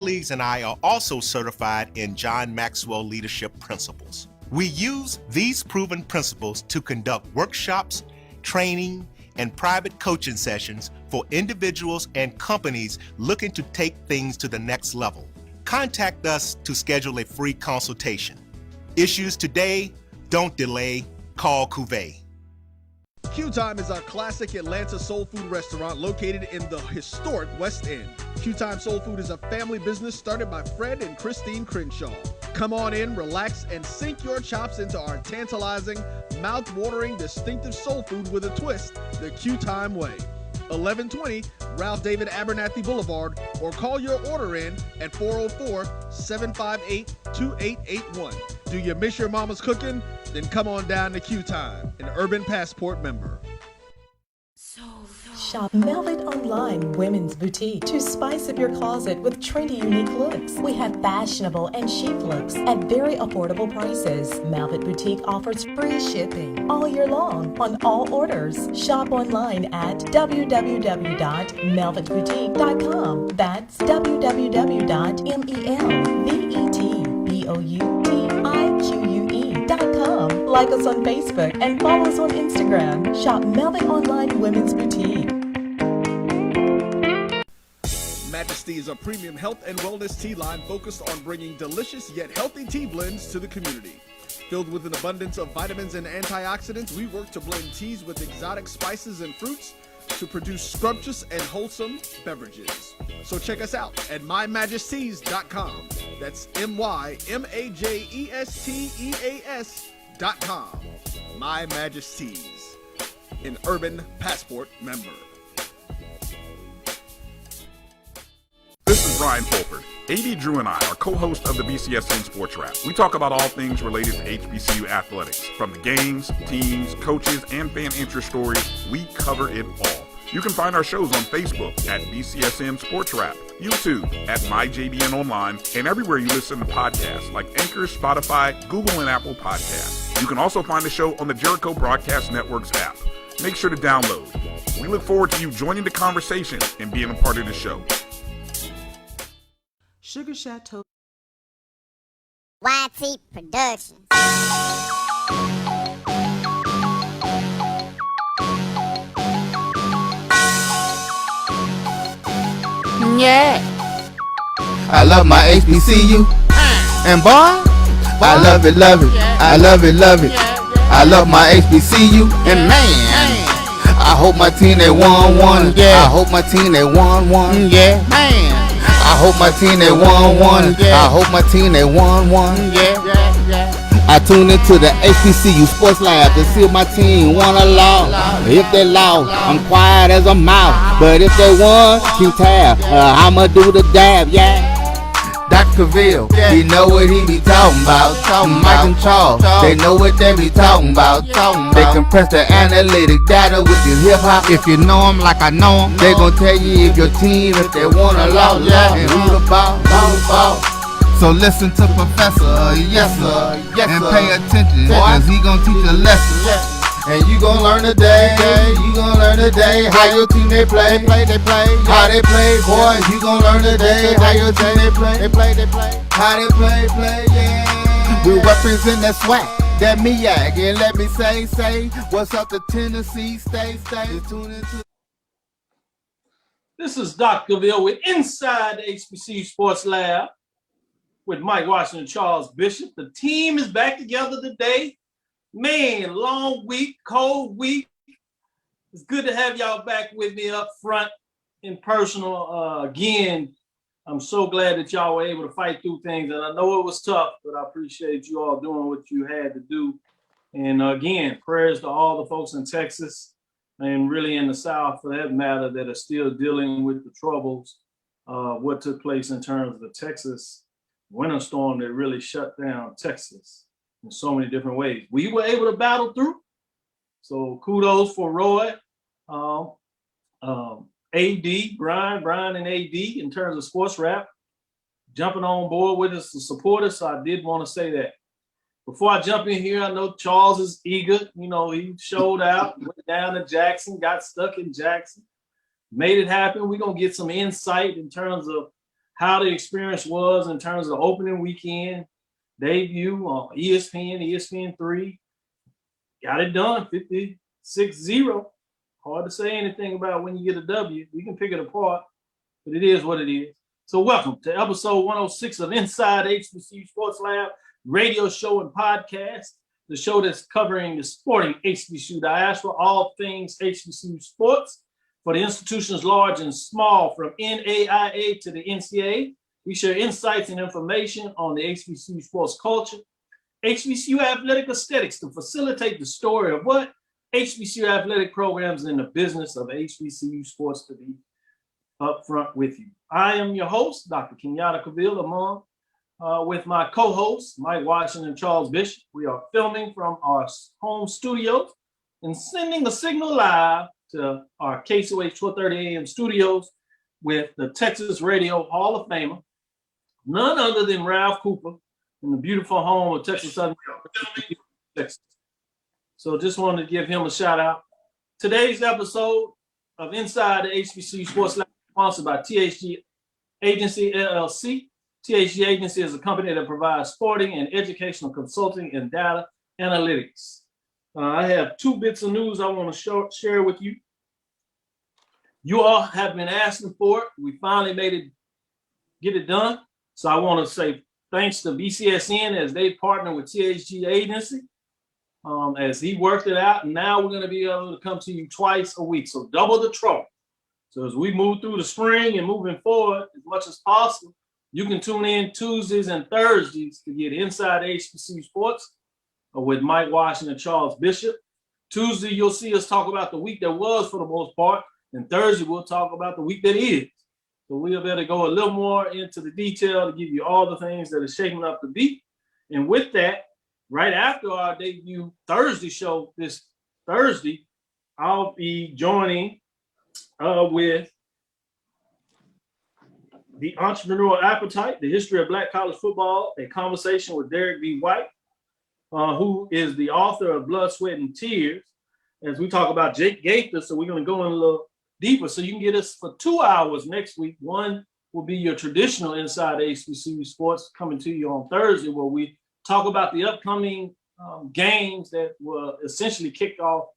colleagues and I are also certified in John Maxwell Leadership Principles. We use these proven principles to conduct workshops, training, and private coaching sessions for individuals and companies looking to take things to the next level. Contact us to schedule a free consultation. Issues today, don't delay, call Cuvée. Q Time is our classic Atlanta soul food restaurant located in the historic West End. Q Time Soul Food is a family business started by Fred and Christine Crenshaw. Come on in, relax, and sink your chops into our tantalizing, mouth-watering, distinctive soul food with a twist, the Q Time way. 1120 Ralph David Abernathy Boulevard, or call your order in at 404-758-2881. Do you miss your mama's cooking? Then come on down to Q Time, an Urban Passport member. Shop Velvet Online Women's Boutique to spice up your closet with trendy, unique looks. We have fashionable and chic looks at very affordable prices. Velvet Boutique offers free shipping all year long on all orders. Shop online at www.melvetboutique.com. That's www.melvetboutique.com. Like us on Facebook and follow us on Instagram. Shop Velvet Online Women's Boutique. Majesty is a premium health and wellness tea line focused on bringing delicious yet healthy tea blends to the community. Filled with an abundance of vitamins and antioxidants, we work to blend teas with exotic spices and fruits to produce scrumptious and wholesome beverages. So check us out at mymajesties.com. That's MyMajesties.com. My Majesties, an Urban Passport member. This is Brian Fulford. AD Drew and I are co-hosts of the BCSN Sports Lab. We talk about all things related to HBCU athletics. From the games, teams, coaches, and fan interest stories, we cover it all. You can find our shows on Facebook at BCSN Sports Lab, YouTube at MyJBN Online, and everywhere you listen to podcasts like Anchor, Spotify, Google, and Apple Podcasts. You can also find the show on the Jericho Broadcast Network's app. Make sure to download. We look forward to you joining the conversation and being a part of the show. Sugar Chateau YT Productions. Yeah. I love my HBCU. And boy, I love it, love it. I love it, love it. I love my HBCU. And man, I hope my team they won one. Yeah. I hope my team they won one. Yeah. Man. I hope my team they won one. I hope my team they won one. I tune into the HBCU Sports Lab to see if my team won or lost. If they lost, I'm quiet as a mouse. But if they won, keep tab. I'ma do the dab, yeah. Dr. Cavil, he know what he be talking about. Mike and Charles, they know what they be talking about. They compress the analytic data with your hip hop. If you know them like I know them, they gon' tell you if your team, if they won or lost, and who the ball. So listen to Professor, yes sir, and pay attention, cause he gon' teach a lesson. And you gon' learn today, you gon' learn today how your team they play, how they play, boy. You gon' learn today how your team they play, how they play, yeah. We represent that SWAC, that MEAC, and let me say, what's up to Tennessee, stay, tune into. This is Dr. Cavil with Inside the HBCU Sports Lab with Mike Washington, Charles Bishop. The team is back together today. Man, long week, cold week. It's good to have y'all back with me up front in personal. Again, I'm so glad that y'all were able to fight through things. And I know it was tough, but I appreciate you all doing what you had to do. And again, prayers to all the folks in Texas and really in the South, for that matter, that are still dealing with the troubles of what took place in terms of the Texas winter storm that really shut down Texas in so many different ways. We were able to battle through. So kudos for Roy, AD, Brian and AD in terms of sports rap, jumping on board with us to support us. So I did want to say that. Before I jump in here, I know Charles is eager. You know, he showed out, went down to Jackson, got stuck in Jackson, made it happen. We're going to get some insight in terms of how the experience was in terms of opening weekend, debut on ESPN3. Got it done, 56-0. Hard to say anything about when you get a W. We can pick it apart, but it is what it is. So welcome to episode 106 of Inside HBCU Sports Lab, radio show and podcast, the show that's covering the sporting HBCU diaspora, all things HBCU sports for the institutions large and small, from NAIA to the NCAA. We share insights and information on the HBCU sports culture, HBCU athletic aesthetics to facilitate the story of what HBCU athletic programs in the business of HBCU sports to be up front with you. I am your host, Dr. Kenyatta Cavil, among with my co-hosts, Mike Washington and Charles Bishop. We are filming from our home studios and sending a signal live to our KCOH 1230 AM studios with the Texas Radio Hall of Famer, none other than Ralph Cooper, in the beautiful home of Texas Southern, Texas. So just wanted to give him a shout out. Today's episode of Inside the HBCU Sports Lab is sponsored by THG Agency LLC. THG Agency is a company that provides sporting and educational consulting and data analytics. I have two bits of news I want to share with you. You all have been asking for it. We finally get it done. So I want to say thanks to BCSN as they partner with THG Agency, as he worked it out. And now we're going to be able to come to you twice a week. So double the trouble. So as we move through the spring and moving forward as much as possible, you can tune in Tuesdays and Thursdays to get Inside HBCU Sports with Mike Washington and Charles Bishop. Tuesday, you'll see us talk about the week that was for the most part. And Thursday, we'll talk about the week that is. So we'll better go a little more into the detail to give you all the things that are shaping up to be. And with that, right after our debut Thursday show this Thursday, I'll be joining with The Entrepreneurial Appetite, the History of Black College Football, a conversation with Derek B. White, who is the author of Blood, Sweat, and Tears, as we talk about Jake Gaither. So we're going to go in a little deeper. So you can get us for 2 hours next week. One will be your traditional Inside HBCU Sports coming to you on Thursday, where we talk about the upcoming games that were essentially kicked off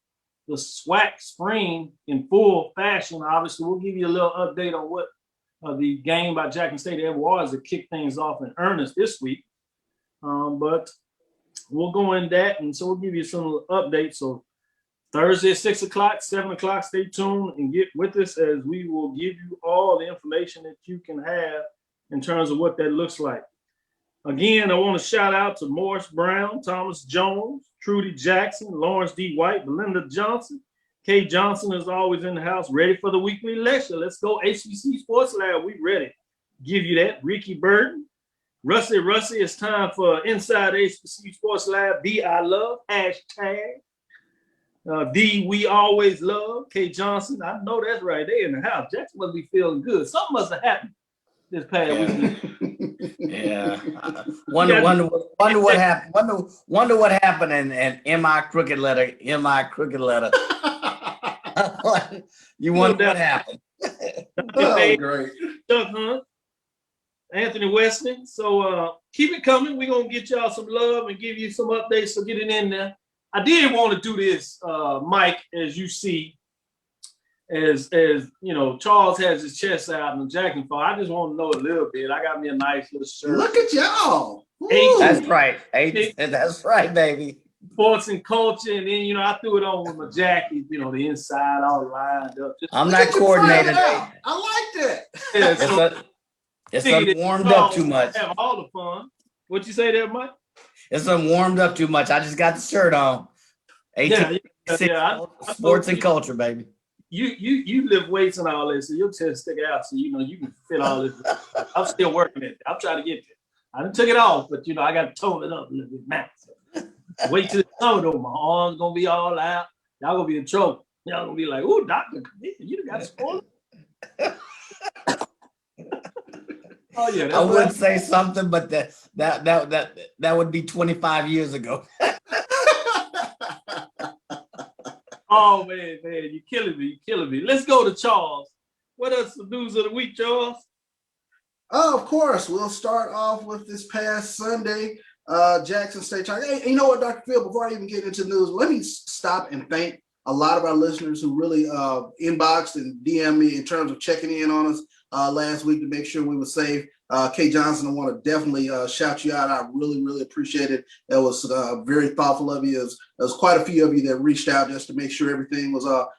the SWAC spring in full fashion. Obviously, we'll give you a little update on what the game by Jackson State ever was that kicked things off in earnest this week. But we'll go in that, and so we'll give you some updates. So Thursday at 6 o'clock, 7 o'clock, stay tuned and get with us as we will give you all the information that you can have in terms of what that looks like. Again, I want to shout out to Morris Brown, Thomas Jones, Trudy Jackson, Lawrence D. White, Belinda Johnson. Kay Johnson is always in the house, ready for the weekly lecture. Let's go HBCU Sports Lab. We ready. Give you that. Ricky Burton. Rusty, it's time for Inside HBCU Sports Lab. D, I love, hashtag. D, we always love. Kay Johnson, I know that's right. They in the house. Jackson must be feeling good. Something must have happened this past weekend. Yeah. Wonder what happened. Wonder what happened in my crooked letter. You wonder what happened. Oh, great. Chuck Hunt, Anthony Weston. So keep it coming. We're gonna get y'all some love and give you some updates. So get it in there. I did want to do this, Mike, as you see, as you know, Charles has his chest out and Jackson Fall. I just want to know a little bit. I got me a nice little shirt. Look at y'all. That's right. That's right, baby. Sports and culture, and then you know I threw it on with my jacket. You know, the inside all lined up. I'm not coordinated. I liked it. Yeah, it's warmed up too much. Have all the fun. What you say there, Mike? It's warmed up too much. I just got the shirt on. Sports and culture, baby. You lift weights and all this, so your chest stick out, so you know you can fit all this. I'm still working it. I'm trying to get there. I didn't took it off, but you know I got to tone it up a little bit now. So wait till the summer though. My arms gonna be all out. Y'all gonna be in trouble. Y'all gonna be like, "Ooh, doctor, you got spoiled." Oh yeah, I would say something, but that would be 25 years ago. Oh man, you're killing me. Let's go to Charles. What else the news of the week, Charles? Of course, we'll start off with this past Sunday, Jackson State. Hey, you know what, Dr. Phil, before I even get into news, let me stop and thank a lot of our listeners who really inboxed and DM'd me in terms of checking in on us last week to make sure we were safe. Kay Johnson, I want to definitely shout you out. I really, really appreciate it. It was very thoughtful of you. There was quite a few of you that reached out just to make sure everything was up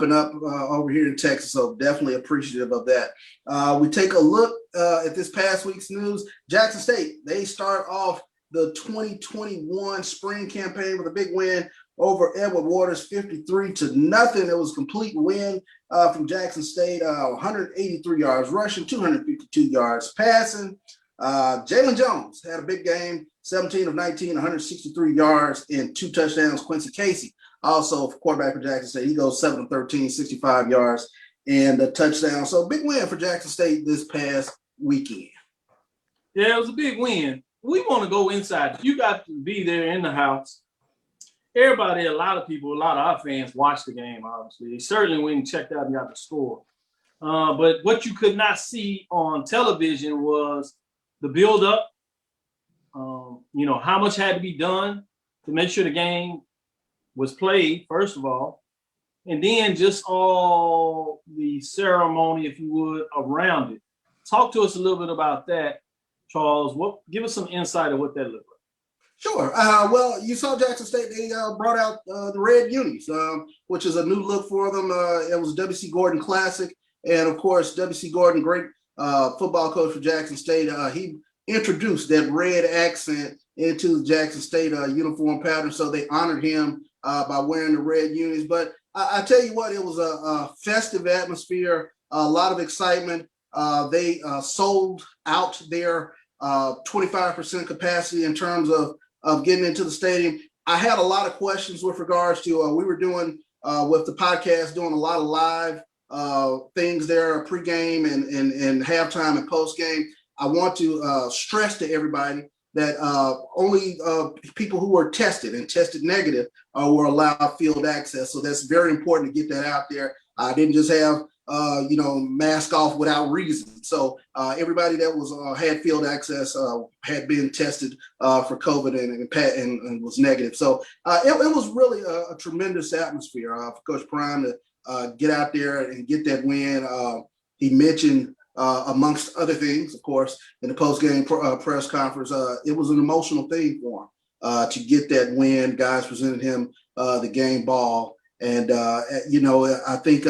and up over here in Texas. So definitely appreciative of that. We take a look at this past week's news. Jackson State, they start off the 2021 spring campaign with a big win over Edward Waters, 53-0. It was a complete win from Jackson State, 183 yards rushing, 252 yards passing. Jalen Jones had a big game, 17 of 19, 163 yards and 2 touchdowns. Quincy Casey, also quarterback for Jackson State, he goes 7 of 13, 65 yards and a touchdown. So big win for Jackson State this past weekend. Yeah, it was a big win. We want to go inside. You got to be there in the house. Everybody, a lot of people, a lot of our fans watched the game, obviously. They certainly went and checked out and got the score. But what you could not see on television was the build-up, how much had to be done to make sure the game was played, first of all, and then just all the ceremony, if you would, around it. Talk to us a little bit about that, Charles. Give us some insight of what that looked like. Sure. Well, you saw Jackson State, they brought out the red unis, which is a new look for them. It was WC Gordon Classic. And of course, WC Gordon, great football coach for Jackson State. He introduced that red accent into the Jackson State uniform pattern. So they honored him by wearing the red unis. But I tell you what, it was a festive atmosphere, a lot of excitement. They sold out their 25% capacity in terms of getting into the stadium. I had a lot of questions with regards to, we were doing with the podcast, doing a lot of live things there, pregame and halftime and postgame. I want to stress to everybody that only people who were tested and tested negative were allowed field access. So that's very important to get that out there. I didn't just have mask off without reason. So everybody that was had field access had been tested for COVID and was negative. So it was really a tremendous atmosphere for Coach Prime to get out there and get that win. He mentioned, amongst other things, of course, in the post-game press conference, it was an emotional thing for him to get that win. Guys presented him the game ball. And, I think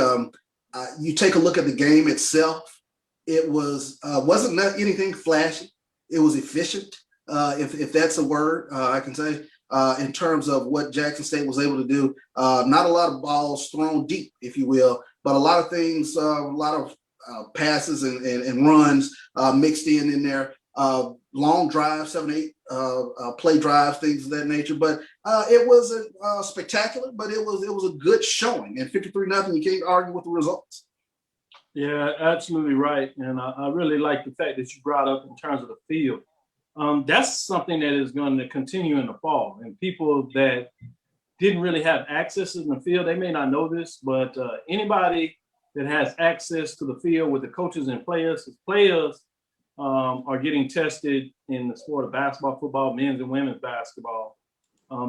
you take a look at the game itself. It wasn't anything flashy. It was efficient, if that's a word I can say, in terms of what Jackson State was able to do. Not a lot of balls thrown deep, if you will, but a lot of things, a lot of passes and runs mixed in there. Long drives, 7-8 play drives, things of that nature. But it wasn't spectacular, but it was a good showing. And 53-0, you can't argue with the results. Yeah, absolutely right. And I really like the fact that you brought up in terms of the field. That's something that is going to continue in the fall. And people that didn't really have access in the field, they may not know this, but anybody that has access to the field with the coaches and players are getting tested in the sport of basketball, football, men's and women's basketball.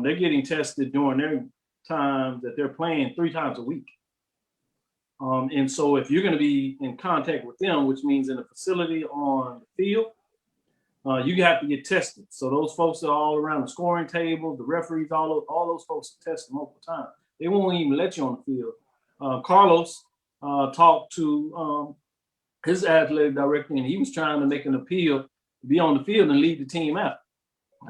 They're getting tested during their time that they're playing 3 times a week. And so if you're going to be in contact with them, which means in a facility on the field, you have to get tested. So those folks are all around the scoring table, the referees, all those folks are tested multiple times. They won't even let you on the field. Carlos talked to his athletic director, and he was trying to make an appeal to be on the field and lead the team out.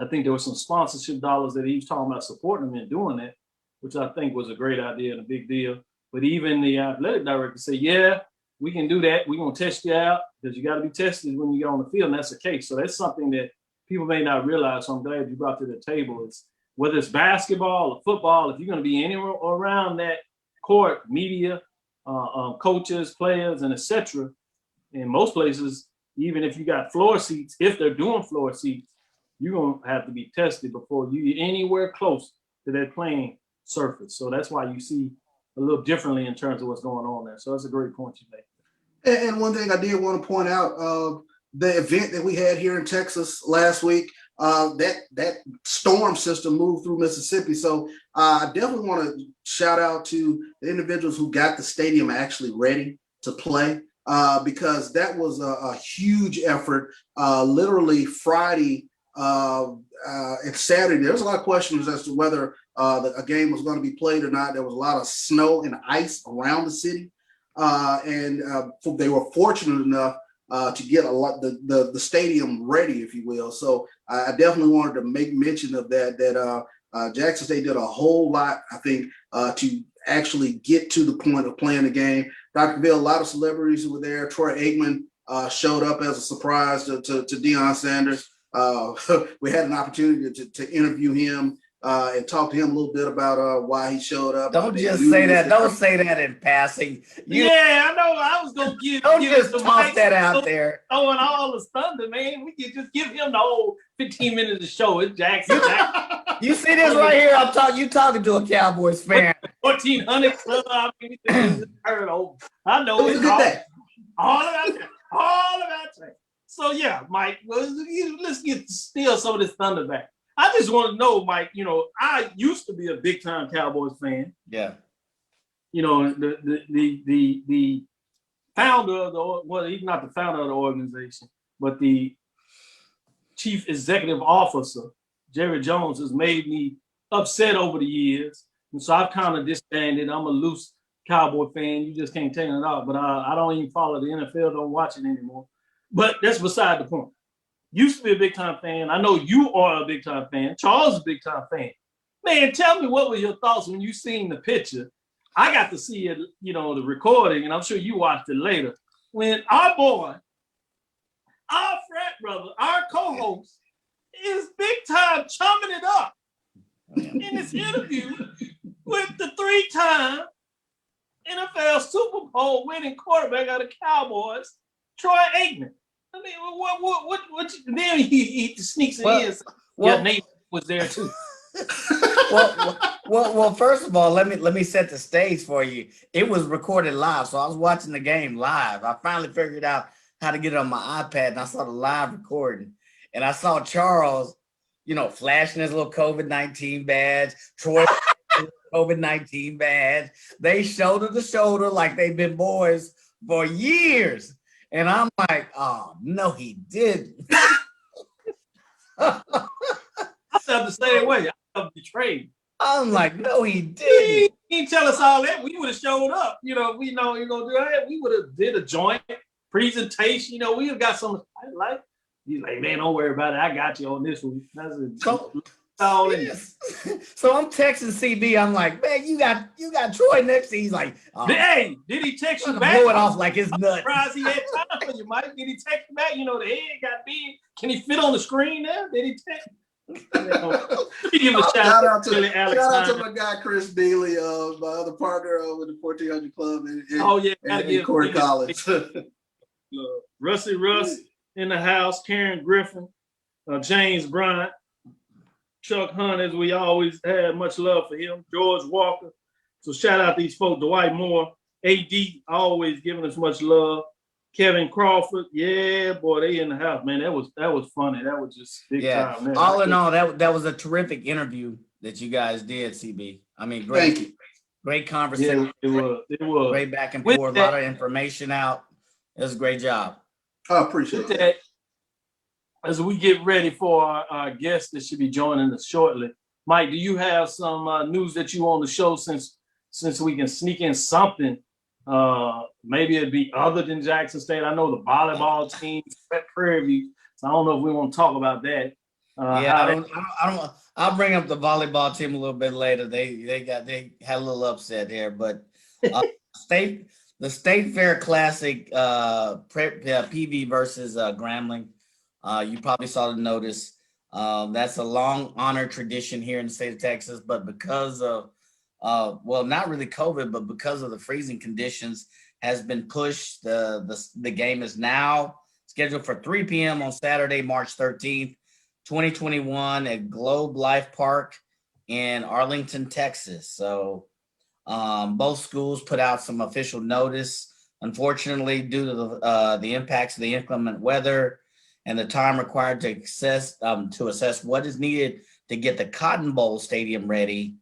I think there was some sponsorship dollars that he was talking about supporting them in doing that, which I think was a great idea and a big deal. But even the athletic director said, yeah, we can do that. We're going to test you out because you got to be tested when you get on the field, and that's the case. So that's something that people may not realize. So I'm glad you brought to the table is whether it's basketball or football, if you're going to be anywhere around that court, media, coaches, players, and etc. In most places, even if you got floor seats, if they're doing floor seats, you're going to have to be tested before you get anywhere close to that playing surface. So that's why you see a little differently in terms of what's going on there. So that's a great point you make. And one thing I did want to point out, the event that we had here in Texas last week, that storm system moved through Mississippi. So I definitely want to shout out to the individuals who got the stadium actually ready to play, because that was a huge effort. Literally Friday and Saturday, there was a lot of questions as to whether a game was going to be played or not. There was a lot of snow and ice around the city, and they were fortunate enough to get the stadium ready, if you will. So I definitely wanted to make mention of that Jackson State did a whole lot, I think, to actually get to the point of playing the game. Dr. Cavil, a lot of celebrities who were there. Troy Aikman showed up as a surprise to Deion Sanders. We had an opportunity to interview him and talk to him a little bit about why he showed up. Don't just say that. Don't say that in passing. Yeah, I know. I was gonna give. Don't just toss that out there. Throwing all the thunder, man. We can just give him the whole 15 minutes of show. It's Jackson. You see this right here? You talking to a Cowboys fan. 1400 club. I mean, heard over. I know it was a good day. All about that. So yeah, Mike. Well, let's steal some of this thunder back. I just want to know, Mike, I used to be a big time Cowboys fan. Yeah. The founder of he's not the founder of the organization, but the chief executive officer, Jerry Jones, has made me upset over the years. And so I've kind of disbanded. I'm a loose Cowboy fan. You just can't take it out. But I don't even follow the NFL, don't watch it anymore. But that's beside the point. Used to be a big-time fan. I know you are a big-time fan. Charles is a big-time fan. Man, tell me, what were your thoughts when you seen the picture? I got to see it, the recording, and I'm sure you watched it later. When our boy, our frat brother, our co-host, is big-time chumming it up in this interview with the 3-time NFL Super Bowl winning quarterback of the Cowboys, Troy Aikman. I mean, what then he sneaks it in. Yeah, Nate was there too. well, first of all, let me set the stage for you. It was recorded live, so I was watching the game live. I finally figured out how to get it on my iPad, and I saw the live recording. And I saw Charles, flashing his little COVID-19 badge, Troy COVID-19 badge. They shoulder to shoulder like they've been boys for years. And I'm like, oh, no, he didn't. I felt the same way. I felt betrayed. I'm like, no, he didn't. He didn't tell us all that. We would have showed up. We know you're going to do that. We would have did a joint presentation. We have got some. He's like, man, don't worry about it. I got you on this one. That's So I'm texting CB. I'm like, man, you got Troy next to you. He's like, hey, did he text you back? Blow it off like it's nuts. Surprised he had time for you, Mike. Did he text you back? The head got big. Can he fit on the screen there? Did he text? Give a shout out to my guy Chris Bealey, my other partner with the 1400 Club in Corey College. Rusty Russ in the house, Karen Griffin, James Bryant, Chuck Hunt, as we always had much love for him, George Walker. So shout out these folks, Dwight Moore, AD, always giving us much love. Kevin Crawford, yeah, boy, they in the house, man. That was funny. That was just big time. Man. All in all, that was a terrific interview that you guys did, CB. I mean, great conversation. Yeah, it was great back and forth. A lot of information out. It was a great job. I appreciate that. As we get ready for our guests that should be joining us shortly, Mike, do you have some news that you want to show since we can sneak in something? Maybe it'd be other than Jackson State. I know the volleyball team at Prairie View, so I don't know if we want to talk about that. I'll bring up the volleyball team a little bit later. They had a little upset here, but the State Fair Classic, PV versus Grambling. You probably saw the notice. That's a long honored tradition here in the state of Texas, but because of not really COVID, but because of the freezing conditions, has been pushed. The game is now scheduled for 3 p.m. on Saturday, March 13th, 2021 at Globe Life Park in Arlington, Texas. So both schools put out some official notice Unfortunately, due to the impacts of the inclement weather and the time required to assess what is needed to get the Cotton Bowl Stadium ready,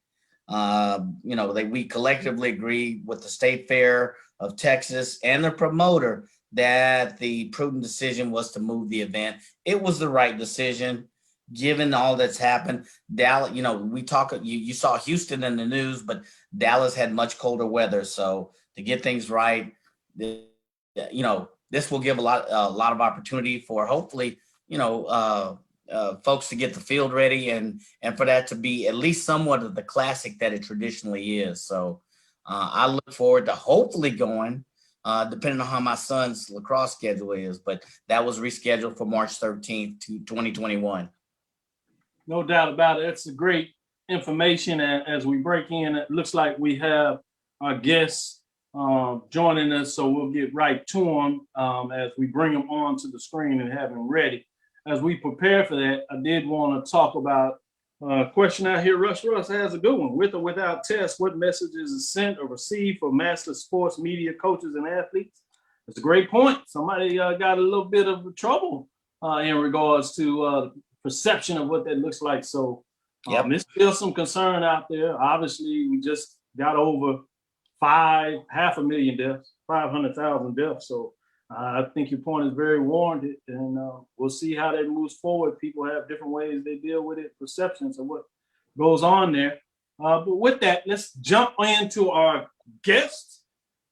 we collectively agreed with the State Fair of Texas and the promoter that the prudent decision was to move the event. It was the right decision, given all that's happened. Dallas, you saw Houston in the news, but Dallas had much colder weather. So to get things right, this will give a lot of opportunity for hopefully, folks to get the field ready and for that to be at least somewhat of the classic that it traditionally is. So I look forward to hopefully going, depending on how my son's lacrosse schedule is, but that was rescheduled for March 13th to 2021. No doubt about it. It's a great information. As we break in, it looks like we have our guests joining us, so we'll get right to them as we bring them onto the screen and have them ready. As we prepare for that, I did want to talk about a question out here. Russ has a good one. With or without tests, what messages is sent or received for master sports media coaches and athletes? It's a great point. Somebody got a little bit of trouble in regards to perception of what that looks like. So there's still some concern out there. Obviously, we just got over 500,000 deaths, 500,000 deaths. So I think your point is very warranted, and we'll see how that moves forward. People have different ways they deal with it, perceptions of what goes on there. But with that, let's jump into our guest,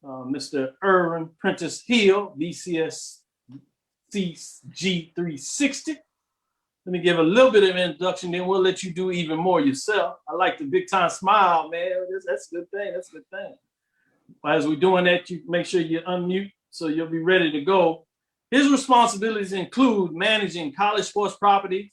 Mr. Irvin Prentiss Hill, BCSCG 360. Let me give a little bit of an introduction, then we'll let you do even more yourself. I like the big time smile, man. That's a good thing. That's a good thing. As we're doing that, you make sure you unmute so you'll be ready to go. His responsibilities include managing college sports properties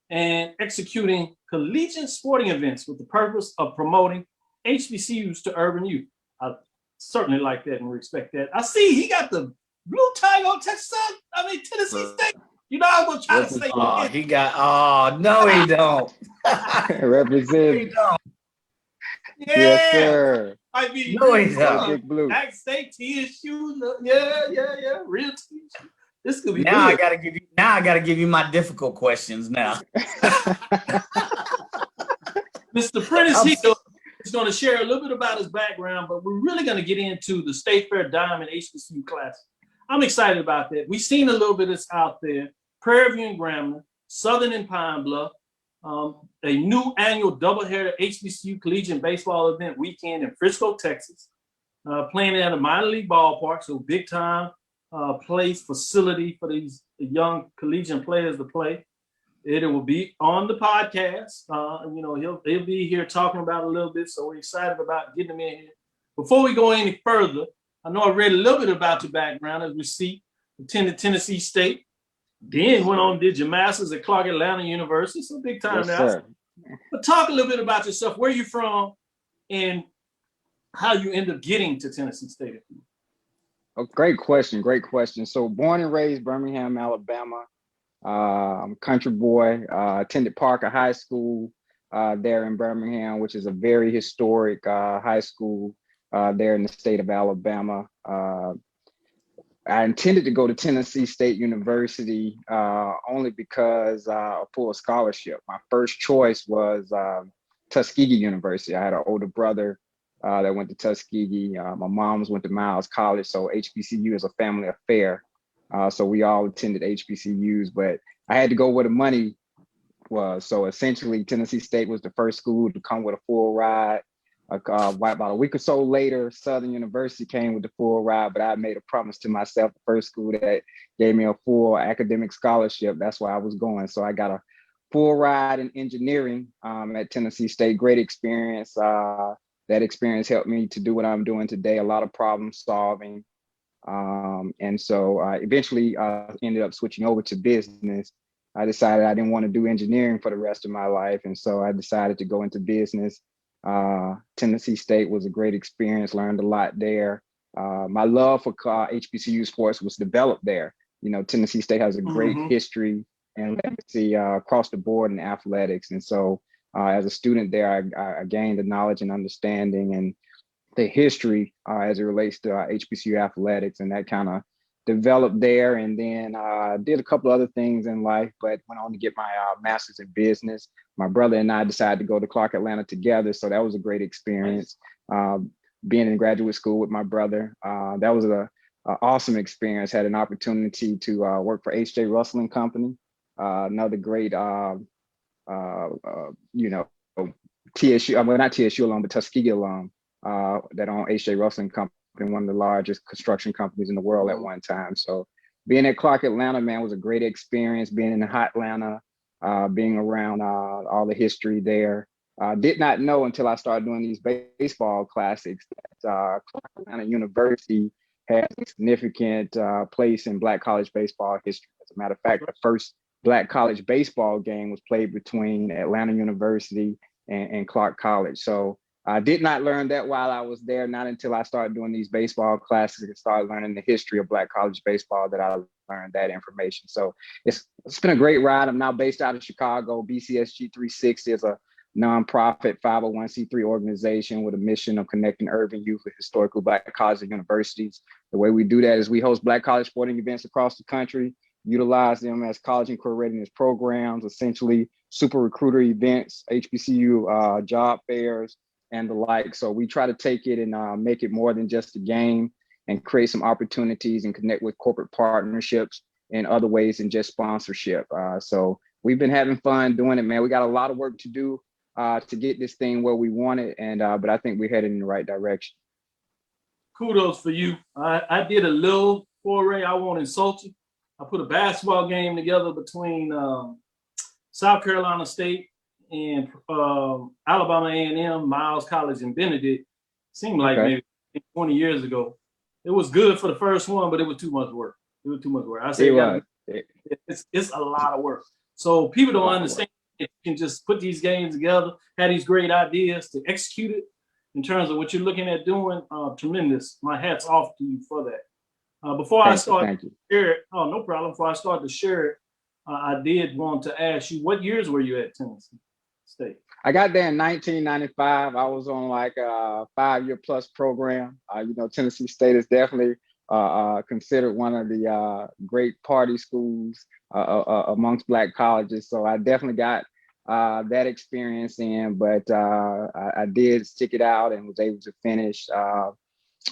and executing collegiate sporting events with the purpose of promoting HBCUs to urban youth. I certainly like that and respect that. I see he got the blue tie on Tennessee State. You know, I'm going to try to say. No, he don't. Represent. He don't. Yeah. Yes, sir. I mean, no, he don't. Big blue. Ag State TSU. Yeah. Real TSU. This could be now. Good. I gotta give you my difficult questions now. Mr. Prentiss Hill is going to share a little bit about his background, but we're really going to get into the State Fair Diamond HBCU Classic. I'm excited about that. We've seen a little bit of this out there. Prairie View and Grambling, Southern and Pine Bluff, a new annual doubleheader HBCU collegiate baseball event weekend in Frisco, Texas, playing at a minor league ballpark, so big time place facility for these young collegiate players to play. It will be on the podcast. He'll be here talking about it a little bit, so we're excited about getting him in here. Before we go any further, I know I read a little bit about your background. As we see, attended Tennessee State, then went on and did your master's at Clark Atlanta University. So big time now. Sir. But talk a little bit about yourself, where you're from, and how you end up getting to Tennessee State. Oh, great question. So born and raised Birmingham, Alabama. I'm a country boy. Attended Parker High School there in Birmingham, which is a very historic high school there in the state of Alabama. I intended to go to Tennessee State University only because of full scholarship. My first choice was Tuskegee University. I had an older brother that went to Tuskegee. My mom's went to Miles College, so HBCU is a family affair. So we all attended HBCUs, but I had to go where the money was. So essentially, Tennessee State was the first school to come with a full ride. About a week or so later, Southern University came with the full ride, but I made a promise to myself, the first school that gave me a full academic scholarship, that's where I was going. So I got a full ride in engineering at Tennessee State. Great experience. That experience helped me to do what I'm doing today, a lot of problem solving. And so I eventually ended up switching over to business. I decided I didn't want to do engineering for the rest of my life. And so I decided to go into business. Tennessee State was a great experience, learned a lot there. My love for HBCU sports was developed there. You know, Tennessee State has a great history and legacy across the board in athletics. And so as a student there, I gained the knowledge and understanding and the history as it relates to HBCU athletics, and that kind of developed there. And then did a couple other things in life, but went on to get my master's in business. My brother and I decided to go to Clark Atlanta together, so that was a great experience. Being in graduate school with my brother, that was a awesome experience. Had an opportunity to work for H.J. Russell and Company, another great, TSU, well, not TSU alum, but Tuskegee alum that owned H.J. Russell and Company, one of the largest construction companies in the world at one time. So being at Clark Atlanta, man, was a great experience. Being in hot Atlanta, being around all the history there. Did not know until I started doing these baseball classics that Clark Atlanta University has a significant place in Black college baseball history. As a matter of fact, the first Black college baseball game was played between Atlanta University and Clark College. So I did not learn that while I was there, not until I started doing these baseball classes and started learning the history of Black college baseball that I learned that information. So it's been a great ride. I'm now based out of Chicago. BCSG 360 is a nonprofit 501c3 organization with a mission of connecting urban youth with historically Black colleges and universities. The way we do that is we host Black college sporting events across the country, utilize them as college and career readiness programs, essentially super recruiter events, HBCU job fairs, and the like. So we try to take it and make it more than just a game and create some opportunities and connect with corporate partnerships in other ways than just sponsorship. So we've been having fun doing it, man. We got a lot of work to do to get this thing where we want it, and but I think we're headed in the right direction. Kudos for you. I did a little foray. I won't insult you. I put a basketball game together between South Carolina State and Alabama A&M, Miles College, and Benedict. Seemed like maybe 20 years ago. It was good for the first one, but it was too much work. It was too much work. I say it's a lot of work. So people don't understand. If you can just put these games together, have these great ideas to execute it in terms of what you're looking at doing, tremendous. My hat's off to you for that. Before I start to share it, no problem. Before I start to share it, I did want to ask you, what years were you at Tennessee State? I got there in 1995. I was on like a 5-year plus program. Tennessee State is definitely considered one of the great party schools amongst Black colleges. So I definitely got that experience in, but I did stick it out and was able to finish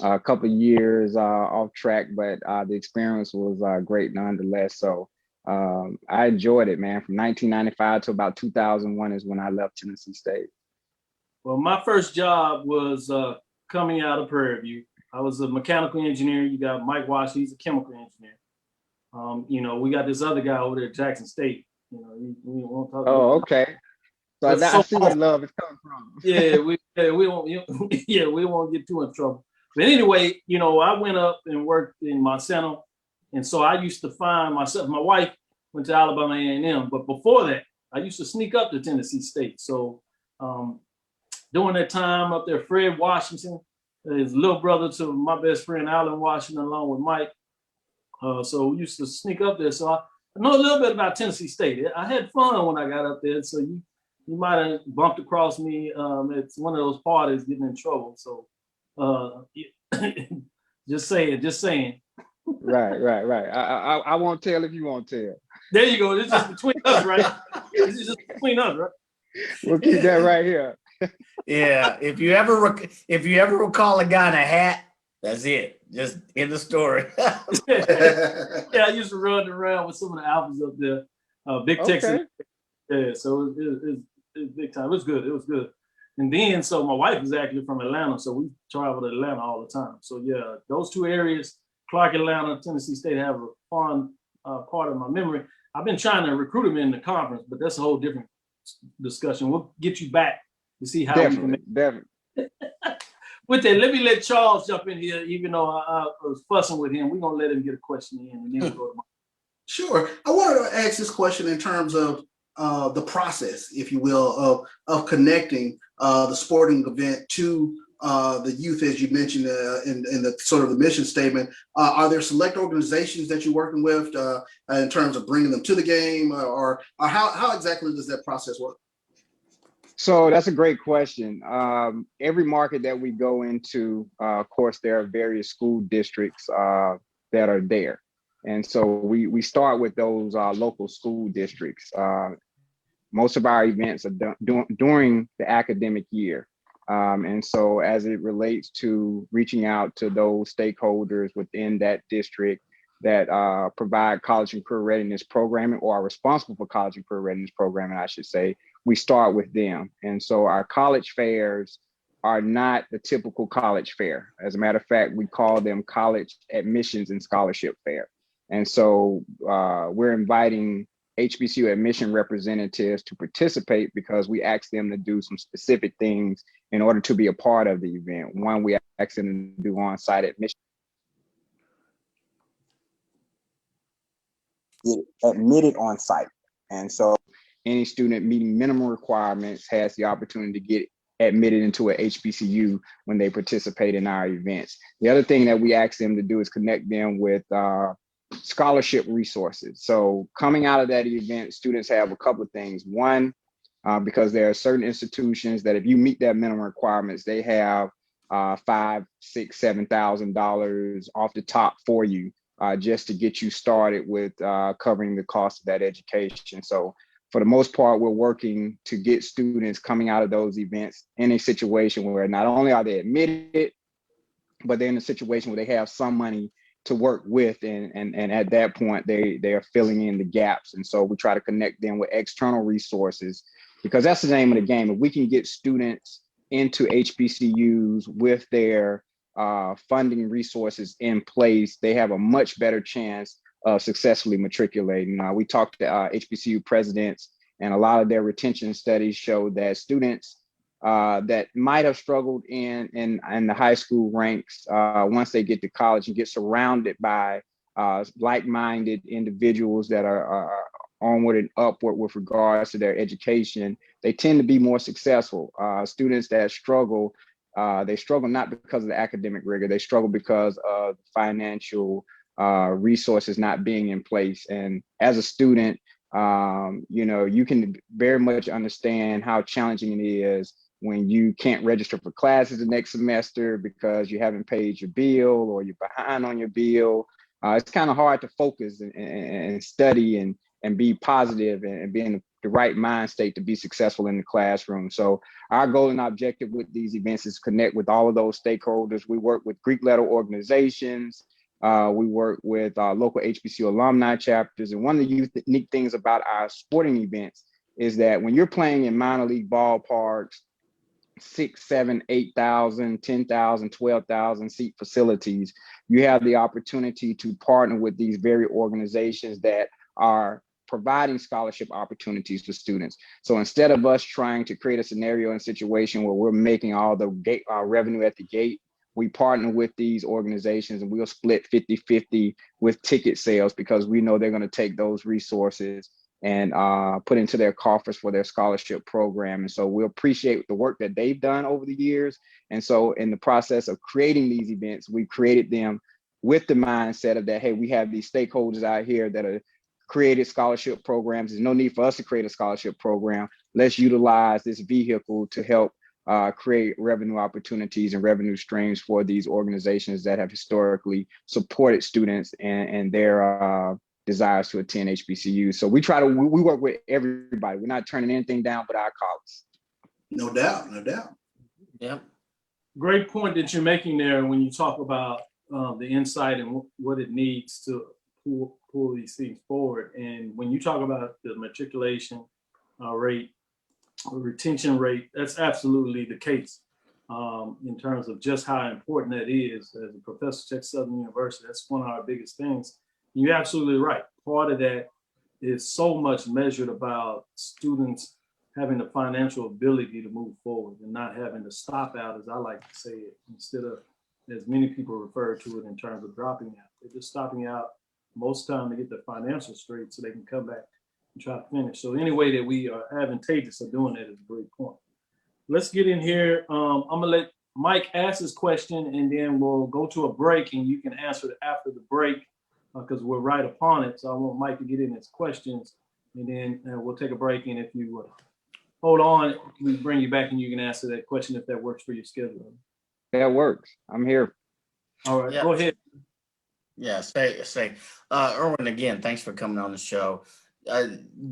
a couple of years off track, but the experience was great nonetheless. So I enjoyed it, man. From 1995 to about 2001 is when I left Tennessee State. Well, my first job was coming out of Prairie View. I was a mechanical engineer. You got Mike Wash, he's a chemical engineer. We got this other guy over there at Jackson State. We won't talk about okay. So I see where love is coming from. we won't get too in trouble. But anyway, I went up and worked in Monsanto. And so I used to find myself, my wife went to Alabama A&M, but before that, I used to sneak up to Tennessee State. So during that time up there, Fred Washington, his little brother to my best friend, Alan Washington, along with Mike. So we used to sneak up there. So I know a little bit about Tennessee State. I had fun when I got up there. So you might have bumped across me at one of those parties getting in trouble. So just saying. Right. I won't tell if you won't tell. There you go. This is between us, right? This is just between us, right? We'll keep that right here. Yeah. If you ever recall a guy in a hat, that's it. Just in the story. Yeah, I used to run around with some of the alphas up there. Big Texas. Yeah, so it was big time. It was good. And then, so my wife is actually from Atlanta, so we travel to Atlanta all the time. So yeah, those two areas, Clark Atlanta, Tennessee State, have a fun part of my memory. I've been trying to recruit them in the conference, but that's a whole different discussion. We'll get you back to see how we can make definitely. With that, let me let Charles jump in here, even though I was fussing with him. We're going to let him get a question in, and then we'll go to Mike. Sure. I wanted to ask this question in terms of the process, if you will, of connecting the sporting event to the youth, as you mentioned in the sort of the mission statement. Are there select organizations that you're working with in terms of bringing them to the game, or how exactly does that process work? So that's a great question. Every market that we go into, of course, there are various school districts that are there. And so we start with those local school districts. Most of our events are done during the academic year. And so as it relates to reaching out to those stakeholders within that district that provide college and career readiness programming, or are responsible for college and career readiness programming, I should say, we start with them. And so our college fairs are not the typical college fair. As a matter of fact, we call them college admissions and scholarship fair. And so we're inviting HBCU admission representatives to participate because we ask them to do some specific things in order to be a part of the event. One, we ask them to do on-site admission. Get admitted on site. And so any student meeting minimum requirements has the opportunity to get admitted into a HBCU when they participate in our events. The other thing that we ask them to do is connect them with scholarship resources. So coming out of that event, students have a couple of things. One, because there are certain institutions that if you meet that minimum requirements, they have $5,000, $6,000, $7,000 off the top for you just to get you started with covering the cost of that education. So for the most part, we're working to get students coming out of those events in a situation where not only are they admitted, but they're in a situation where they have some money to work with, and at that point they are filling in the gaps. And so we try to connect them with external resources, because that's the name of the game. If we can get students into HBCUs with their funding resources in place, they have a much better chance of successfully matriculating. We talked to HBCU presidents, and a lot of their retention studies show that students that might have struggled in the high school ranks, once they get to college and get surrounded by like-minded individuals that are onward and upward with regards to their education, they tend to be more successful. Students that struggle, they struggle not because of the academic rigor, they struggle because of financial resources not being in place. And as a student, you can very much understand how challenging it is when you can't register for classes the next semester because you haven't paid your bill or you're behind on your bill. It's kind of hard to focus and study and be positive and be in the right mind state to be successful in the classroom. So our goal and objective with these events is connect with all of those stakeholders. We work with Greek letter organizations. We work with local HBCU alumni chapters. And one of the unique things about our sporting events is that when you're playing in minor league ballparks, 6, 7, 8,000, 10,000, 12,000 seat facilities, you have the opportunity to partner with these very organizations that are providing scholarship opportunities for students. So instead of us trying to create a scenario and situation where we're making all the revenue at the gate, we partner with these organizations and we'll split 50-50 with ticket sales, because we know they're going to take those resources and put into their coffers for their scholarship program. And so we appreciate the work that they've done over the years. And so in the process of creating these events, we created them with the mindset of that, hey, we have these stakeholders out here that are created scholarship programs. There's no need for us to create a scholarship program. Let's utilize this vehicle to help create revenue opportunities and revenue streams for these organizations that have historically supported students and their desires to attend HBCUs. So we work with everybody. We're not turning anything down but our colleagues. No doubt, no doubt. Yep. Great point that you're making there when you talk about the insight and what it needs to pull these things forward. And when you talk about the matriculation rate, or retention rate, that's absolutely the case in terms of just how important that is. As a professor at Southern University, that's one of our biggest things. You're absolutely right. Part of that is so much measured about students having the financial ability to move forward and not having to stop out, as I like to say it, instead of, as many people refer to it, in terms of dropping out. They're just stopping out most time to get the financial straight so they can come back and try to finish. So any way that we are advantageous of doing that is a great point. Let's get in here. I'm gonna let Mike ask his question and then we'll go to a break and you can answer it after the break because we're right upon it. So I want Mike to get in his questions and then we'll take a break. And if you hold on. We bring you back and you can answer that question if that works for your schedule. That works. I'm here. All right, Yeah. go ahead. Yeah, stay. Erwin, again, thanks for coming on the show.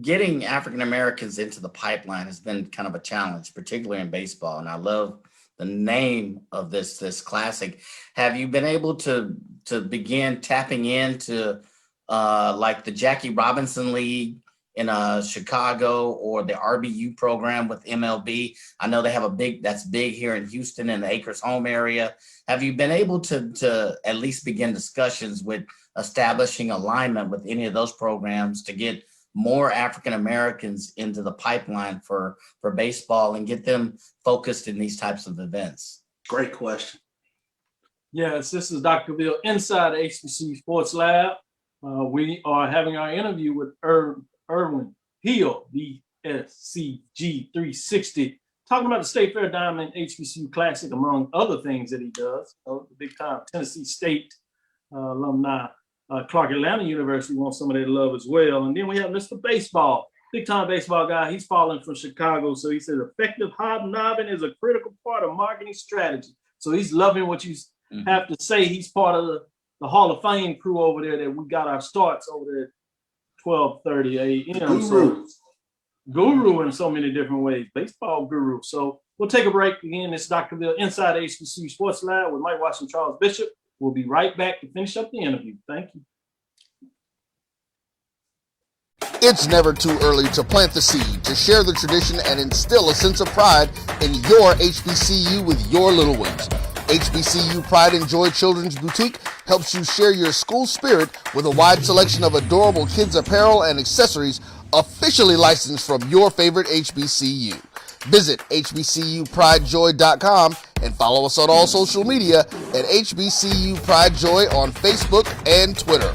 Getting African Americans into the pipeline has been kind of a challenge, particularly in baseball. And I love the name of this classic. Have you been able to begin tapping into like the Jackie Robinson League in Chicago or the RBU program with MLB? I know they have that's big here in Houston in the Acres Home area. Have you been able to at least begin discussions with establishing alignment with any of those programs to get more African Americans into the pipeline for baseball and get them focused in these types of events? Great question. Yes, this is Dr. Cavil inside the HBCU Sports Lab. We are having our interview with Erwin Hill, BSCG 360, talking about the State Fair Diamond HBCU Classic, among other things that he does. The big time Tennessee State alumni. Clark Atlanta University wants some of that love as well. And then we have Mr. Baseball, big time baseball guy. He's falling from Chicago. So he says effective hobnobbing is a critical part of marketing strategy. So he's loving what you have to say. He's part of the Hall of Fame crew over there that we got our starts over there at 12:30 a.m. So guru in so many different ways, baseball guru. So we'll take a break. Again, it's Dr. Cavil inside HBCU Sports Lab with Mike Washington, Charles Bishop. We'll be right back to finish up the interview. Thank you. It's never too early to plant the seed, to share the tradition, and instill a sense of pride in your HBCU with your little ones. HBCU Pride and Joy Children's Boutique helps you share your school spirit with a wide selection of adorable kids apparel and accessories officially licensed from your favorite HBCU. Visit hbcupridejoy.com and follow us on all social media at HBCU Pride Joy on Facebook and Twitter.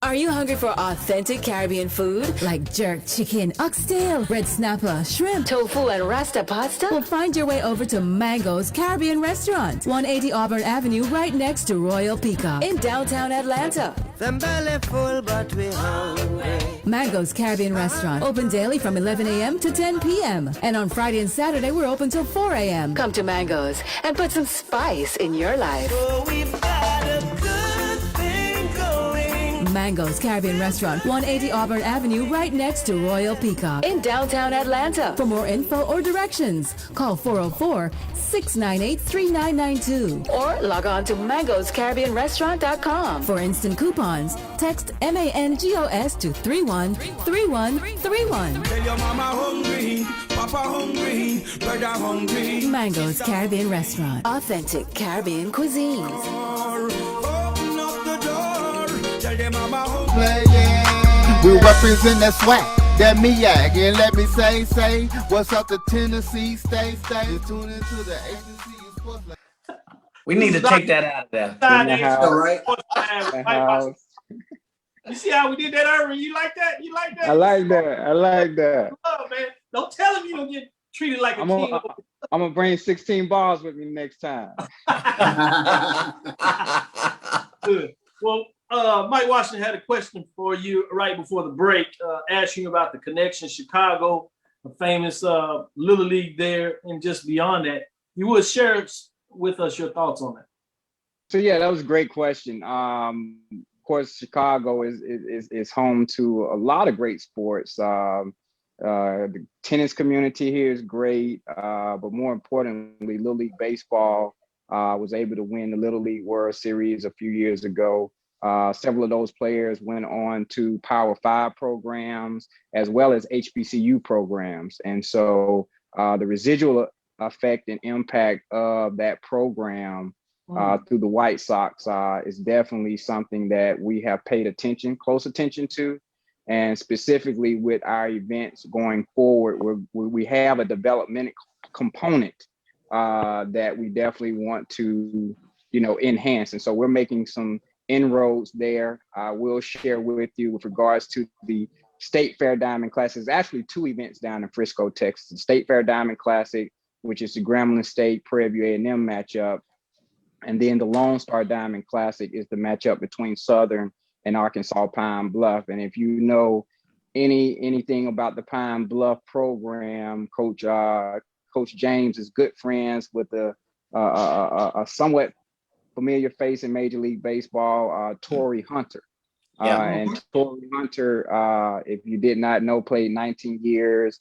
Are you hungry for authentic Caribbean food like jerk chicken, oxtail, red snapper, shrimp, tofu, and rasta pasta? Well, find your way over to Mango's Caribbean Restaurant, 180 Auburn Avenue, right next to Royal Peacock in downtown Atlanta. Them belly full, but we hungry. Mango's Caribbean Restaurant, open daily from 11 a.m. to 10 p.m. And on Friday and Saturday, we're open till 4 a.m. Come to Mango's and put some spice in your life. Oh, we've got a good thing going. Mango's Caribbean Restaurant, 180 Auburn Avenue, right next to Royal Peacock in downtown Atlanta. For more info or directions, call 404-698-3992 or log on to mangoscaribbeanrestaurant.com. For instant coupons, text MANGOS to 313131. Tell your mama hungry, papa hungry, brother hungry. Mango's Caribbean Restaurant, authentic Caribbean cuisines. Open up the door, tell them mama hungry. We represent that SWAC, that MEAC, and let me say, what's up to Tennessee State? Tune into the HBCU Sports Lab. We need to take that out of there. You see how we did that, Irvin? You like that? You like that? I like that. Oh, man. Don't tell him you don't get treated like a king. I'm gonna bring 16 balls with me next time. Good. Well, Mike Washington had a question for you right before the break, asking about the connection, Chicago, a famous Little League there, and just beyond that. You would share with us your thoughts on that. So yeah, that was a great question. Of course, Chicago is home to a lot of great sports. The tennis community here is great, but more importantly, Little League Baseball was able to win the Little League World Series a few years ago. Several of those players went on to Power 5 programs as well as HBCU programs. And so the residual effect and impact of that program through the White Sox is definitely something that we have paid close attention to. And specifically with our events going forward, we have a development component that we definitely want to, enhance. And so we're making some inroads there. I will share with you with regards to the State Fair Diamond Classic. There's actually two events down in Frisco, Texas. The State Fair Diamond Classic, which is the Grambling State Prairie View A&M matchup. And then the Lone Star Diamond Classic is the matchup between Southern and Arkansas Pine Bluff. And if you know anything about the Pine Bluff program, Coach James is good friends with a somewhat familiar face in Major League Baseball, Torrey Hunter. And Torrey Hunter, if you did not know, played 19 years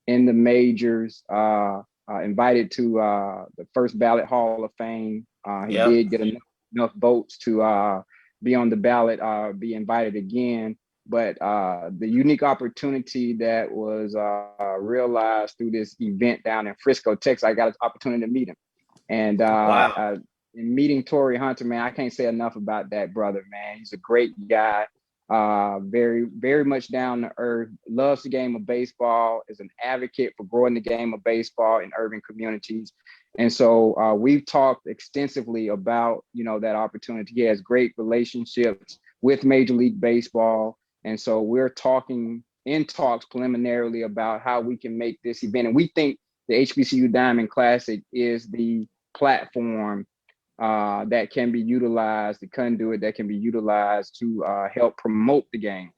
in the majors, invited to the first ballot Hall of Fame. He did get enough votes to be on the ballot, be invited again. But the unique opportunity that was realized through this event down in Frisco, Texas, I got an opportunity to meet him. And in meeting Torrey Hunter, man, I can't say enough about that brother, man. He's a great guy, very, very much down to earth, loves the game of baseball, is an advocate for growing the game of baseball in urban communities. And so we've talked extensively about, that opportunity. He has great relationships with Major League Baseball. And so we're in talks preliminarily about how we can make this event. And we think the HBCU Diamond Classic is the platform that can be utilized, the conduit that can be utilized to help promote the game.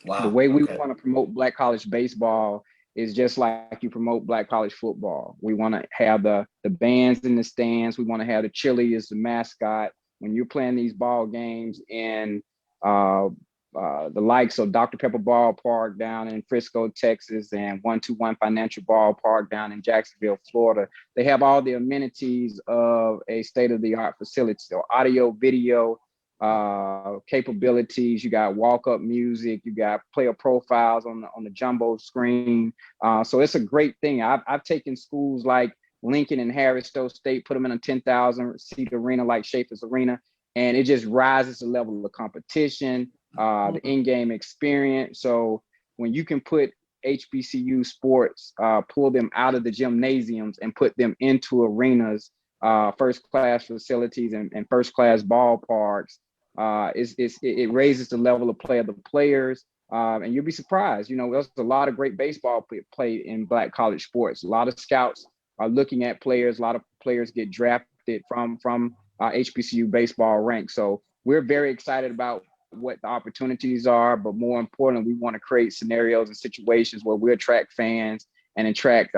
Wow. The way we want to promote Black college baseball is just like you promote Black college football. We want to have the bands in the stands. We want to have the chili as the mascot. When you're playing these ball games in the likes of Dr. Pepper Ballpark down in Frisco, Texas, and 121 Financial Ballpark down in Jacksonville, Florida, they have all the amenities of a state-of-the-art facility. So audio, video capabilities. You got walk-up music. You got player profiles on the jumbo screen. So it's a great thing. I've taken schools like Lincoln and Harris Stowe State, put them in a 10,000 seat arena like Schaefer's Arena, and it just rises the level of competition. The in-game experience. So when you can put HBCU sports, pull them out of the gymnasiums and put them into arenas, first-class facilities and first-class ballparks, it raises the level of play of the players. And you'll be surprised. There's a lot of great baseball played in Black college sports. A lot of scouts are looking at players. A lot of players get drafted from HBCU baseball ranks. So we're very excited about what the opportunities are, but more importantly, we want to create scenarios and situations where we attract fans and attract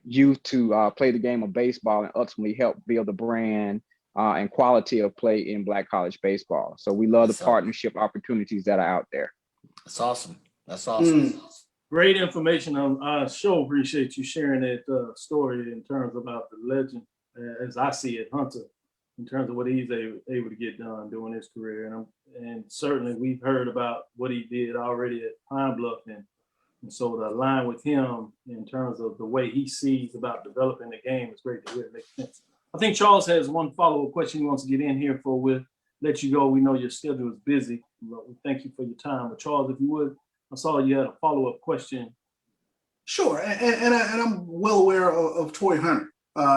youth to play the game of baseball and ultimately help build the brand and quality of play in Black college baseball. So we love the partnership opportunities that are out there. That's awesome. That's awesome. Great information on our show. Appreciate you sharing that story in terms about the legend, as I see it, Hunter, in terms of what he's able to get done during his career. And certainly we've heard about what he did already at Pine Bluff. And so to align with him in terms of the way he sees about developing the game is great to hear. It makes sense. I think Charles has one follow-up question he wants to get in here for. We'll let you go. We know your schedule is busy, but we thank you for your time. But Charles, if you would, I saw you had a follow-up question. Sure, and I'm well aware of Torrey Hunter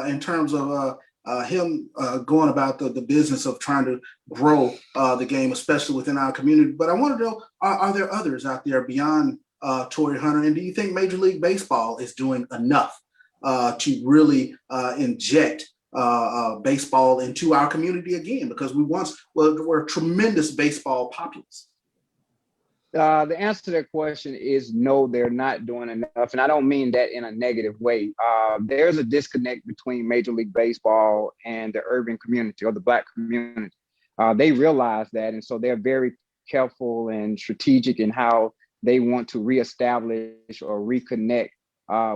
in terms of him going about the business of trying to grow the game, especially within our community. But I want to know, are there others out there beyond Torrey Hunter? And do you think Major League Baseball is doing enough to really inject baseball into our community again? Because we're a tremendous baseball populace. The answer to that question is no, they're not doing enough. And I don't mean that in a negative way. There's a disconnect between Major League Baseball and the urban community or the Black community. They realize that. And so they're very careful and strategic in how they want to reestablish or reconnect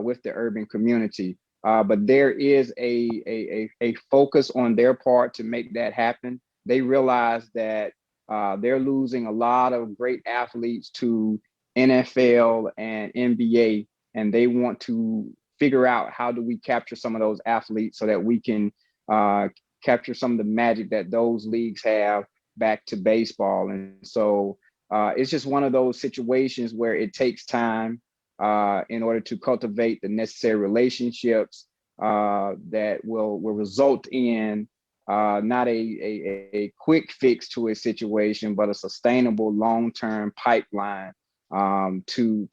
with the urban community. But there is a focus on their part to make that happen. They realize that they're losing a lot of great athletes to NFL and NBA, and they want to figure out how do we capture some of those athletes so that we can capture some of the magic that those leagues have back to baseball. And so it's just one of those situations where it takes time in order to cultivate the necessary relationships that will result in not a quick fix to a situation, but a sustainable long-term pipeline to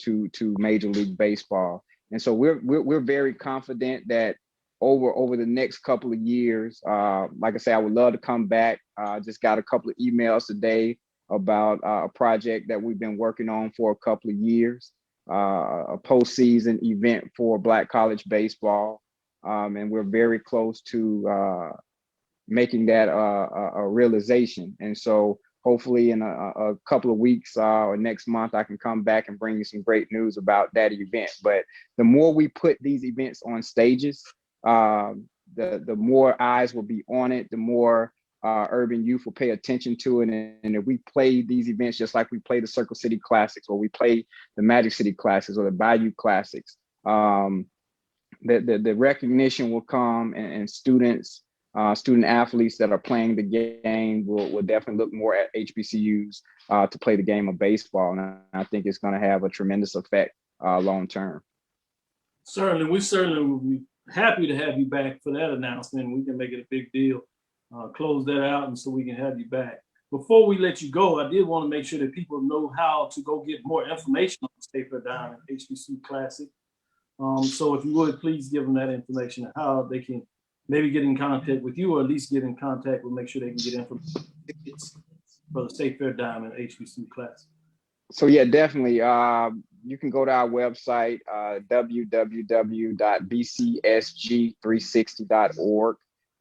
Major League Baseball. And so we're very confident that over the next couple of years, like I say, I would love to come back. Just got a couple of emails today about a project that we've been working on for a couple of years, a postseason event for Black college baseball. And we're very close to making that a realization. And so hopefully in a couple of weeks or next month, I can come back and bring you some great news about that event. But the more we put these events on stages, the more eyes will be on it, the more urban youth will pay attention to it. And if we play these events just like we play the Circle City Classics, or we play the Magic City Classics, or the Bayou Classics, the recognition will come, and student athletes that are playing the game will definitely look more at HBCUs to play the game of baseball. And I think it's going to have a tremendous effect long term. Certainly, we certainly will be happy to have you back for that announcement. We can make it a big deal. Close that out, and so we can have you back. Before we let you go, I did want to make sure that people know how to go get more information on the State Fair Diamond HBCU Classic. So if you would, please give them that information and how they can maybe get in contact with you, or at least get in contact with, make sure they can get information for the State Fair Diamond HBCU Classic. So yeah, definitely. You can go to our website, www.bcsg360.org.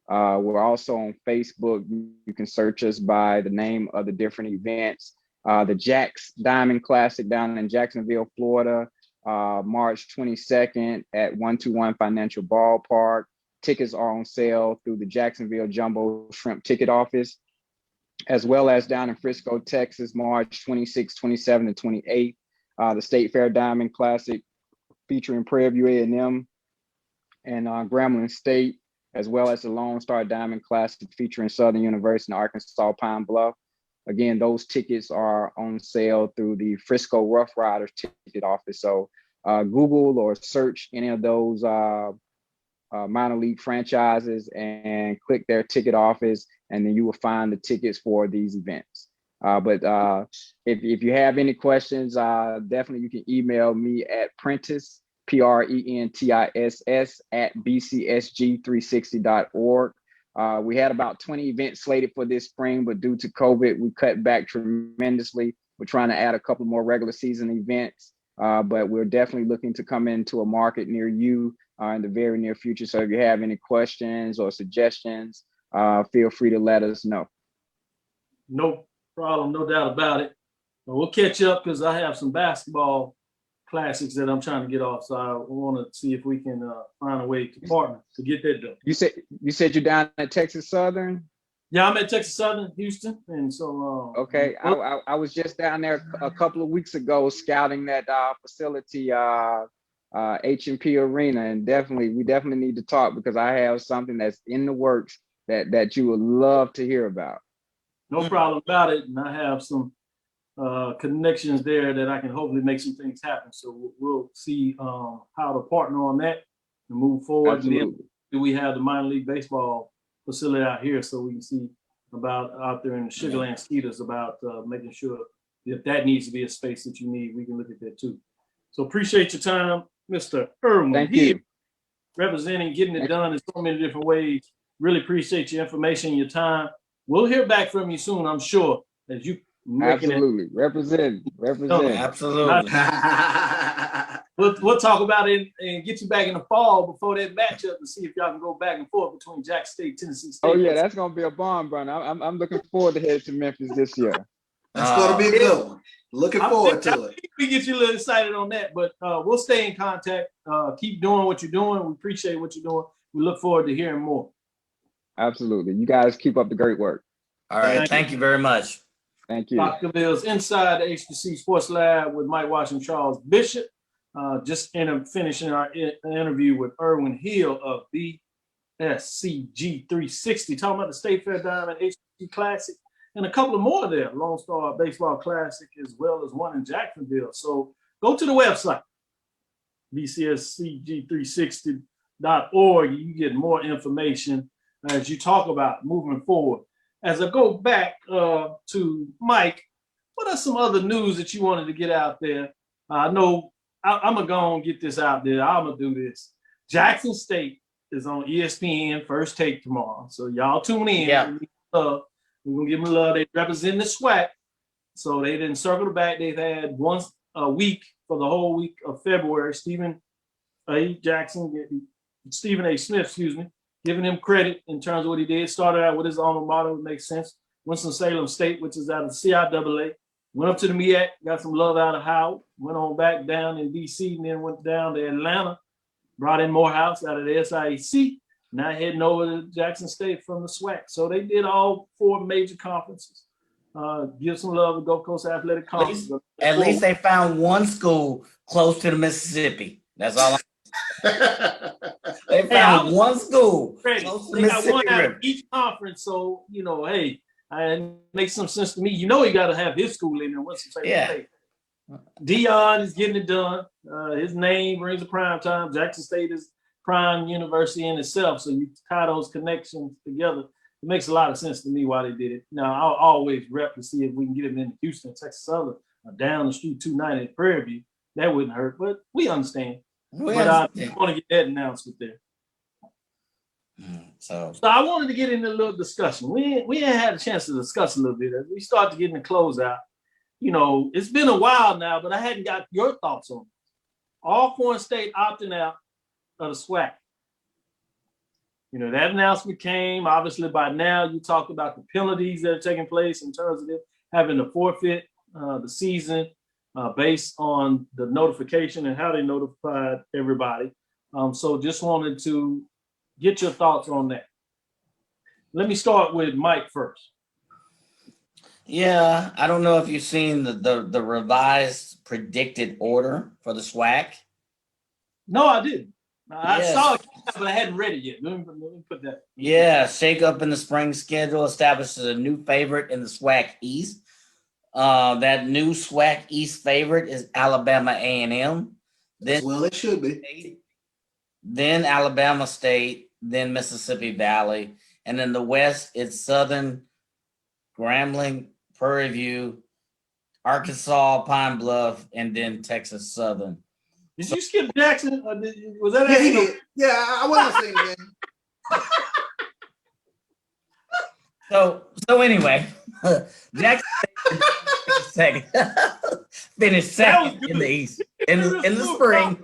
We're also on Facebook. You can search us by the name of the different events. The Jax Diamond Classic down in Jacksonville, Florida, March 22nd at 121 Financial Ballpark. Tickets are on sale through the Jacksonville Jumbo Shrimp Ticket Office, as well as down in Frisco, Texas, March 26, 27, and 28. The State Fair Diamond Classic featuring Prairie View A&M and Grambling State, as well as the Lone Star Diamond Classic featuring Southern University and Arkansas Pine Bluff. Again, those tickets are on sale through the Frisco Rough Riders Ticket Office. So Google or search any of those minor league franchises and click their ticket office, and then you will find the tickets for these events. But if you have any questions, definitely you can email me at Prentiss, Prentiss at bcsg360.org. We had about 20 events slated for this spring, but due to COVID, we cut back tremendously. We're trying to add a couple more regular season events, but we're definitely looking to come into a market near you in the very near future. So if you have any questions or suggestions, feel free to let us know. No problem, no doubt about it. We'll catch up because I have some basketball classics that I'm trying to get off. So I want to see if we can find a way to partner to get that done. You said you're down at Texas Southern? Yeah, I'm at Texas Southern, Houston, and so. Okay, I was just down there a couple of weeks ago scouting that facility, H&P Arena, and we definitely need to talk because I have something that's in the works that you would love to hear about. No problem about it, and I have some connections there that I can hopefully make some things happen. So we'll see how to partner on that and move forward. Absolutely. And then we have the minor league baseball facility out here, so we can see about out there in the Sugarland Skeeters about making sure if that needs to be a space that you need, we can look at that too. So appreciate your time, Mr. Irwin. Thank you. Representing, getting it done in so many different ways. Really appreciate your information, your time. We'll hear back from you soon, I'm sure, as you absolutely represent. Absolutely. We'll talk about it and get you back in the fall before that matchup and see if y'all can go back and forth between Jackson State, Tennessee State. Oh yeah, that's gonna be a bomb, bro. I'm looking forward to heading to Memphis this year. That's gonna be a good one. Looking forward to it. We get you a little excited on that, but we'll stay in contact. Keep doing what you're doing. We appreciate what you're doing. We look forward to hearing more. Absolutely. You guys keep up the great work. All right. Thank you very much. Thank you. Dr. Cavill's inside the HBCU Sports Lab with Mike Washington, Charles Bishop. Just finishing our interview with Irwin Hill of BSCG 360, talking about the State Fair Diamond HBCU Classic and a couple of more there, Lone Star Baseball Classic, as well as one in Jacksonville. So go to the website, bcscg360.org. You get more information as you talk about moving forward. As I go back to Mike, what are some other news that you wanted to get out there? I know I'm going to go and get this out there. I'm going to do this. Jackson State is on ESPN First Take tomorrow. So y'all tune in. Yeah. We're going to give them love. They represent the SWAC So they didn't circle back. They've had once a week for the whole week of February. Stephen A. Smith, giving him credit in terms of what he did. Started out with his alma mater, it makes sense. Winston-Salem State, which is out of CIAA. Went up to the MEAC, got some love out of Howard. Went on back down in D.C. and then went down to Atlanta. Brought in Morehouse out of the SIAC. Now heading over to Jackson State from the SWAC. So they did all 4 major conferences. Give some love to Gulf Coast Athletic Conference. At least they found one school close to the Mississippi. That's all. They found one school. Close to They got one out of each conference. So, hey, it makes some sense to me. He got to have his school in there. Winston-Salem. Deion is getting it done. His name rings a prime time. Jackson State is prime university in itself. So you tie those connections together. It makes a lot of sense to me why they did it. Now, I'll always rep to see if we can get him in Houston, Texas Southern, or down the street 290 at Prairie View. That wouldn't hurt, but we understand. I want to get that announcement there. So I wanted to get into a little discussion. We ain't had a chance to discuss a little bit. As we start to get in the closeout, it's been a while now, but I hadn't got your thoughts on it. Alcorn State opting out of the SWAC. That announcement came. Obviously, by now, you talked about the penalties that are taking place in terms of them having to forfeit the season based on the notification and how they notified everybody. So just wanted to get your thoughts on that. Let me start with Mike first. Yeah, I don't know if you've seen the revised predicted order for the SWAC. No, I didn't. I saw it, but I hadn't read it yet. Let me put that. Yeah, shake up in the spring schedule establishes a new favorite in the SWAC East. That new SWAC East favorite is Alabama A&M. Well, it should be. Then Alabama State, then Mississippi Valley, and in the West, it's Southern, Grambling, Prairie View, Arkansas, Pine Bluff, and then Texas Southern. Did you skip Jackson? Was that? Yeah, he did. Yeah, I wasn't saying that. So anyway, Jackson second, finished second in the East in the spring.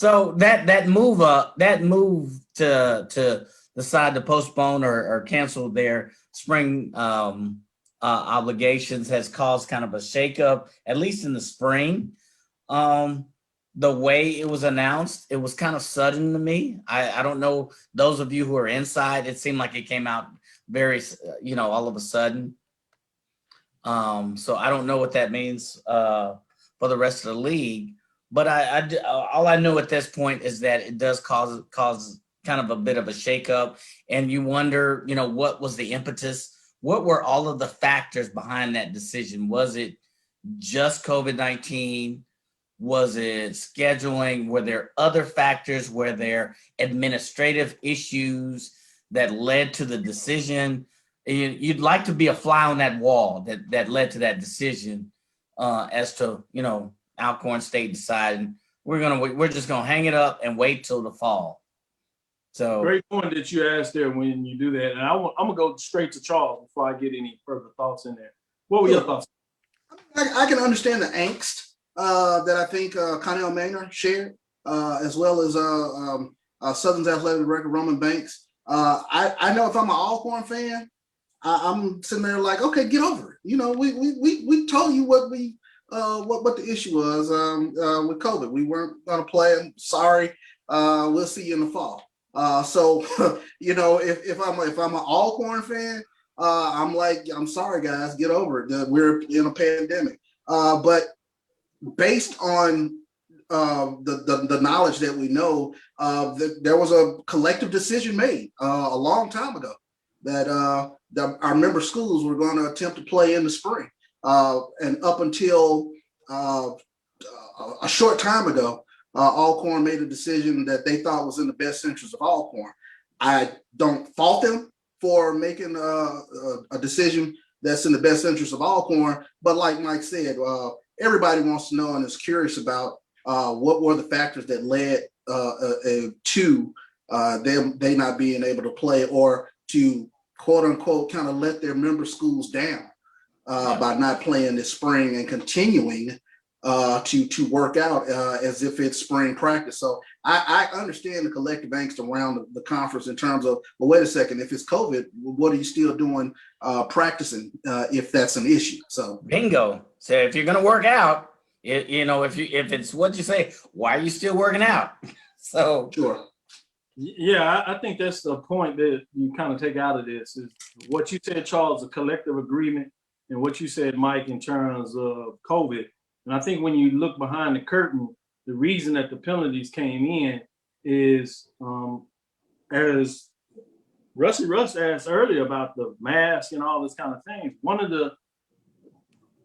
So that move to decide to postpone or cancel their spring obligations has caused kind of a shakeup, at least in the spring. The way it was announced, it was kind of sudden to me. I don't know, those of you who are inside, it seemed like it came out very, all of a sudden. So I don't know what that means for the rest of the league. But all I know at this point is that it does cause kind of a bit of a shakeup, and you wonder, what was the impetus? What were all of the factors behind that decision? Was it just COVID-19? Was it scheduling? Were there other factors? Were there administrative issues that led to the decision? You'd like to be a fly on that wall that led to that decision as to, Alcorn State deciding we're just gonna hang it up and wait till the fall. So great point that you asked there when you do that. And I'm gonna go straight to Charles before I get any further thoughts in there. What were your thoughts? I can understand the angst that I think Connell Maynard shared, as well as Southern's athletic director Roman Banks. I know if I'm an Alcorn fan, I'm sitting there like, okay, get over it. We told you what the issue was with COVID. We weren't going to play. I'm sorry. We'll see you in the fall. So if I'm an Alcorn fan, I'm like, I'm sorry guys, get over it. We're in a pandemic. But based on the knowledge that we know, there was a collective decision made a long time ago that our member schools were going to attempt to play in the spring. And up until a short time ago, Alcorn made a decision that they thought was in the best interest of Alcorn. I don't fault them for making a decision that's in the best interest of Alcorn, but like Mike said, everybody wants to know and is curious about what were the factors that led to they not being able to play or to quote unquote kind of let their member schools down by not playing this spring and continuing to work out as if it's spring practice. So I understand the collective angst around the conference in terms of, well, wait a second, if it's COVID, what are you still doing practicing if that's an issue? So bingo. So if you're going to work out, if it's what you say, why are you still working out? So sure. Yeah, I think that's the point that you kind of take out of this is what you said, Charles, a collective agreement, and what you said, Mike, in terms of COVID. And I think when you look behind the curtain, the reason that the penalties came in is, as Rusty Russ asked earlier about the mask and all this kind of things, one of the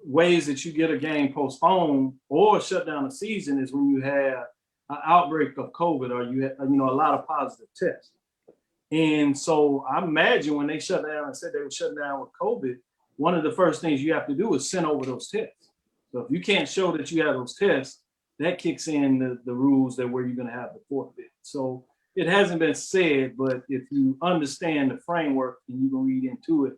ways that you get a game postponed or shut down a season is when you have an outbreak of COVID or you have, a lot of positive tests. And so I imagine when they shut down and said they were shutting down with COVID, one of the first things you have to do is send over those tests. So if you can't show that you have those tests, that kicks in the rules that where you're going to have the forfeit. So it hasn't been said, but if you understand the framework and you can read into it,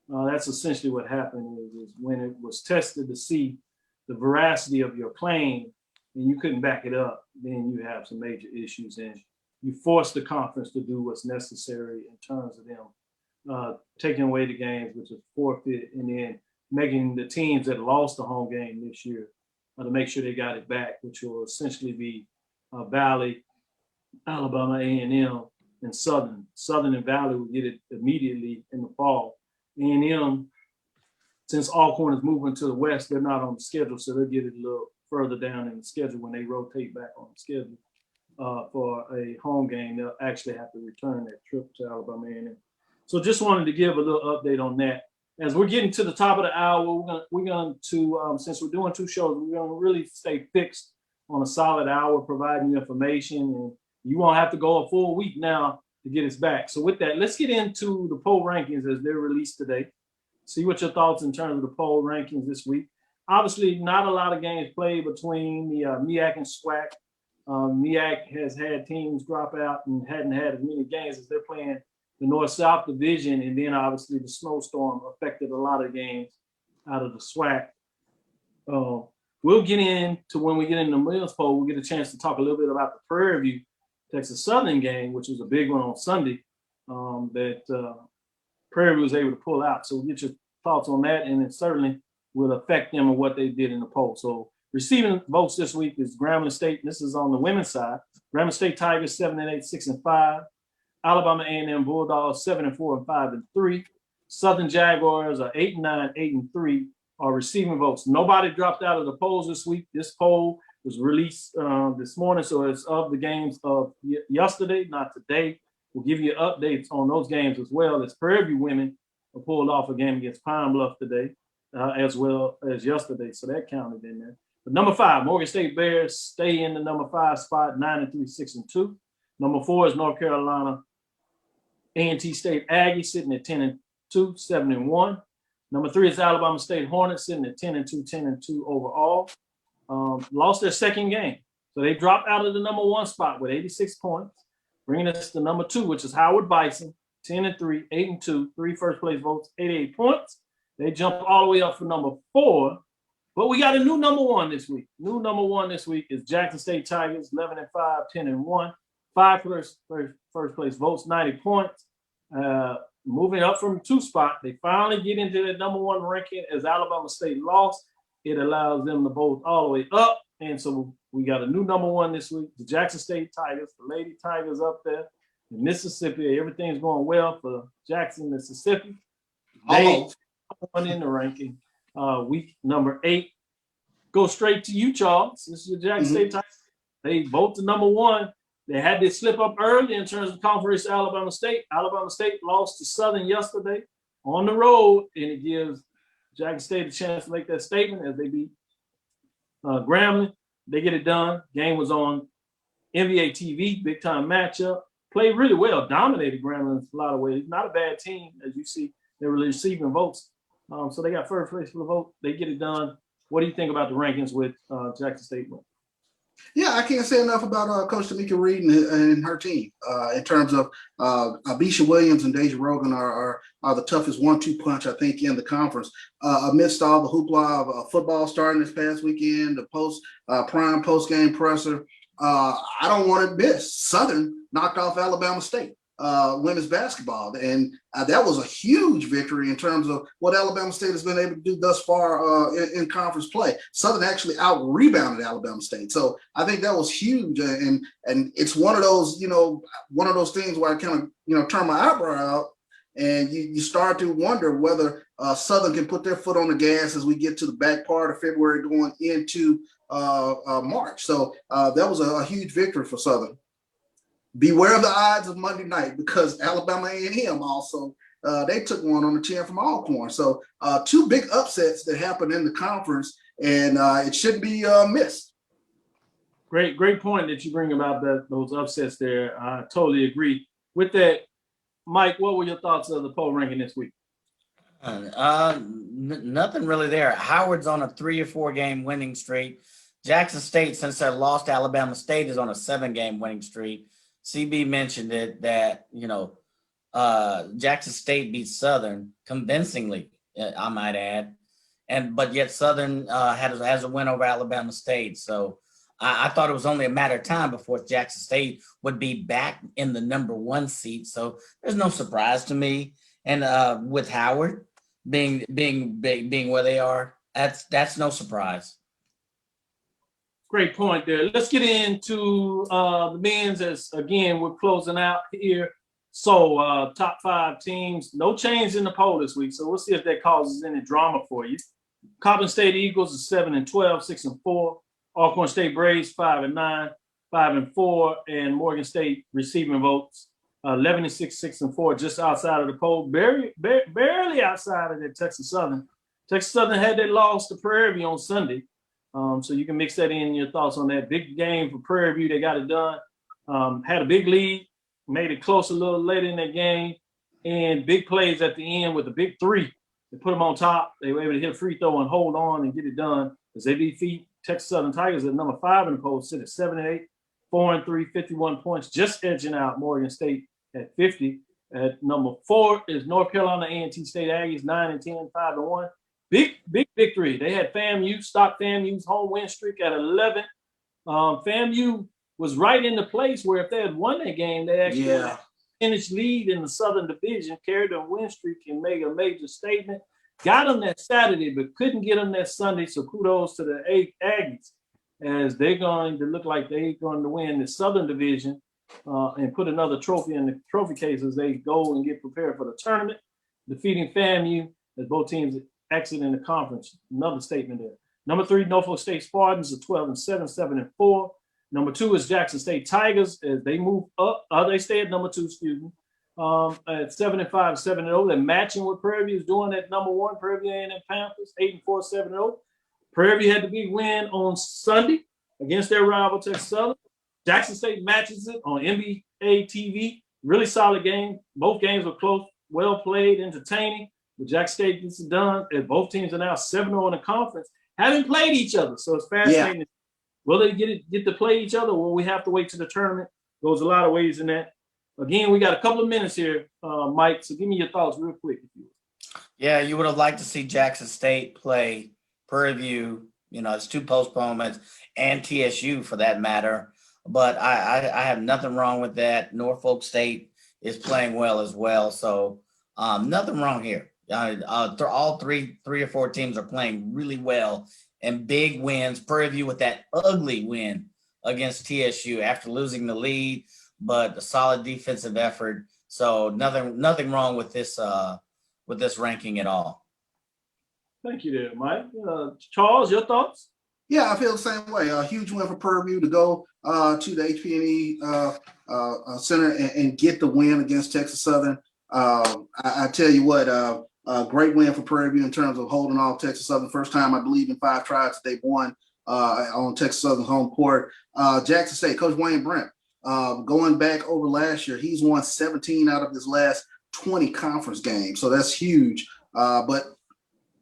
that's essentially what happened is when it was tested to see the veracity of your claim and you couldn't back it up, then you have some major issues and you force the conference to do what's necessary in terms of them taking away the games, which is forfeit, and then making the teams that lost the home game this year to make sure they got it back, which will essentially be Valley, Alabama A&M, and Southern. Southern and Valley will get it immediately in the fall. A&M, since Alcorn is moving to the west, they're not on the schedule, so they'll get it a little further down in the schedule when they rotate back on the schedule for a home game. They'll actually have to return that trip to Alabama A&M. So just wanted to give a little update on that. As we're getting to the top of the hour, we're going to since we're doing two shows, we're going to really stay fixed on a solid hour, providing you information, and you won't have to go a full week now to get us back. So with that, let's get into the poll rankings as they're released today. See what your thoughts in terms of the poll rankings this week. Obviously, not a lot of games played between the MEAC and SWAC. MEAC has had teams drop out and hadn't had as many games as they're playing the North-South division, and then obviously the snowstorm affected a lot of games out of the SWAC. We'll get into, when we get in the Mills poll, we'll get a chance to talk a little bit about the Prairie View Texas Southern game, which was a big one on Sunday that Prairie View was able to pull out. So we'll get your thoughts on that, and it certainly will affect them and what they did in the poll. So receiving votes this week is Grambling State. This is on the women's side. Grambling State Tigers 7-8, 6-5. Alabama A&M Bulldogs 7-4 and 5-3. Southern Jaguars are 8-9, 8-3 are receiving votes. Nobody dropped out of the polls this week. This poll was released this morning, so it's of the games of yesterday, not today. We'll give you updates on those games as well as Prairie View women pulled off a game against Pine Bluff today, as well as yesterday, so that counted in there. But number 5, Morgan State Bears stay in the number 5 spot, 9-3, 6-2. Number 4 is North Carolina A&T State Aggies sitting at 10-2, 7-1. Number 3 is Alabama State Hornets sitting at 10-2, 10-2 overall. Lost their second game. So they dropped out of the number 1 spot with 86 points, bringing us to number 2, which is Howard Bison, 10-3, 8-2, 3 first place votes, 88 points. They jumped all the way up for number 4. But we got a new number 1 this week. New number 1 this week is Jackson State Tigers, 11-5, 10-1. 5 first place votes, 90 points. Moving up from 2 spot, they finally get into the number 1 ranking as Alabama State lost. It allows them to vote all the way up. And so we got a new number 1 this week, the Jackson State Tigers, the Lady Tigers up there in Mississippi. Everything's going well for Jackson, Mississippi. They won in the ranking. Week number 8. Go straight to you, Charles. This is the Jackson State Tigers. They vote to number 1. They had to slip up early in terms of conference to Alabama State. Alabama State lost to Southern yesterday on the road, and it gives Jackson State a chance to make that statement as they beat Grambling. They get it done. Game was on NBA TV, big time matchup. Played really well, dominated Grambling in a lot of ways. Not a bad team, as you see. They were receiving votes. So they got first place for the vote. They get it done. What do you think about the rankings with Jackson State? Yeah, I can't say enough about Coach Tamika Reed and her team in terms of Abisha Williams and Deja Rogan are the toughest 1-2 punch, I think, in the conference. Amidst all the hoopla of football starting this past weekend, the prime post-game presser, I don't want to miss. Southern knocked off Alabama State women's basketball, and that was a huge victory in terms of what Alabama State has been able to do thus far in conference play. Southern actually out-rebounded Alabama State, so I think that was huge, and it's one of those things where I kind of turn my eyebrow out, and you start to wonder whether Southern can put their foot on the gas as we get to the back part of February going into March. So that was a huge victory for Southern. Beware of the odds of Monday night, because Alabama A&M also, they took one on the chin from Alcorn. So 2 big upsets that happened in the conference, and it shouldn't be missed. Great point that you bring about those upsets there. I totally agree with that. Mike, what were your thoughts of the poll ranking this week? Nothing really there. Howard's on a 3 or 4 game winning streak. Jackson State, since they lost to Alabama State, is on a 7-game winning streak. CB mentioned it that, Jackson State beat Southern convincingly, I might add. But yet Southern has a win over Alabama State. So I thought it was only a matter of time before Jackson State would be back in the number 1 seat. So there's no surprise to me. And with Howard being where they are, that's no surprise. Great point there. Let's get into the men's as, again, we're closing out here. So top 5 teams, no change in the poll this week. So we'll see if that causes any drama for you. Coppin State Eagles is 7-12, 6-4. Alcorn State Braves 5-9, 5-4. And Morgan State receiving votes 11-6, 6-4, just outside of the poll. Barely outside of that Texas Southern. Texas Southern had that loss to Prairie View on Sunday. So you can mix that in your thoughts on that big game for Prairie View. They got it done. Had a big lead, made it close a little later in that game, and big plays at the end with a big 3. They put them on top. They were able to hit a free throw and hold on and get it done as they defeat Texas Southern Tigers at number 5 in the poll, sit at 7-8, 4-3, 51 points, just edging out Morgan State at 50. At number 4 is North Carolina A&T State Aggies, 9-10, 5-1. Big victory. They had FAMU, stopped FAMU's home win streak at 11. FAMU was right in the place where if they had won that game, they actually finished lead in the Southern Division, carried their win streak and made a major statement. Got them that Saturday, but couldn't get them that Sunday. So kudos to the Aggies as they're going to look like they're going to win the Southern Division and put another trophy in the trophy case as they go and get prepared for the tournament, defeating FAMU as both teams exit in the conference. Another statement there. Number 3, Norfolk State Spartans are 12-7, 7-4. Number 2 is Jackson State Tigers as they move up. They stay at number 2, excuse me, at 7-5, 7-0. They're matching what Prairie View is doing at number 1. Prairie View A&M Panthers 8-4, 7-0. Prairie View had the big win on Sunday against their rival Texas Southern. Jackson State matches it on NBA TV. Really solid game. Both games were close, well played, entertaining. But Jackson State gets it done, and both teams are now 7-0 in the conference, having played each other. So it's fascinating. Yeah. Will they get to play each other? Will we have to wait to the tournament? Goes a lot of ways in that. Again, we got a couple of minutes here, Mike. So give me your thoughts real quick, if you would. Yeah, you would have liked to see Jackson State play Prairie View. It's 2 postponements, and TSU for that matter. But I have nothing wrong with that. Norfolk State is playing well as well. So nothing wrong here. All three or 4 teams are playing really well and big wins. Prairie View with that ugly win against TSU after losing the lead, but a solid defensive effort. So nothing wrong with this ranking at all. Thank you there, Mike. Charles, your thoughts? Yeah, I feel the same way. A huge win for Prairie View to go to the HPNE Center and get the win against Texas Southern. I tell you what, great win for Prairie View in terms of holding off Texas Southern. First time, I believe, in 5 tries that they've won on Texas Southern's home court. Jackson State, Coach Wayne Brent, going back over last year, he's won 17 out of his last 20 conference games. So that's huge. But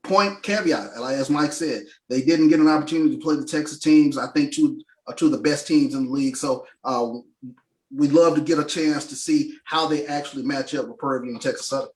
point caveat, as Mike said, they didn't get an opportunity to play the Texas teams. I think to two of the best teams in the league. So we'd love to get a chance to see how they actually match up with Prairie View and Texas Southern.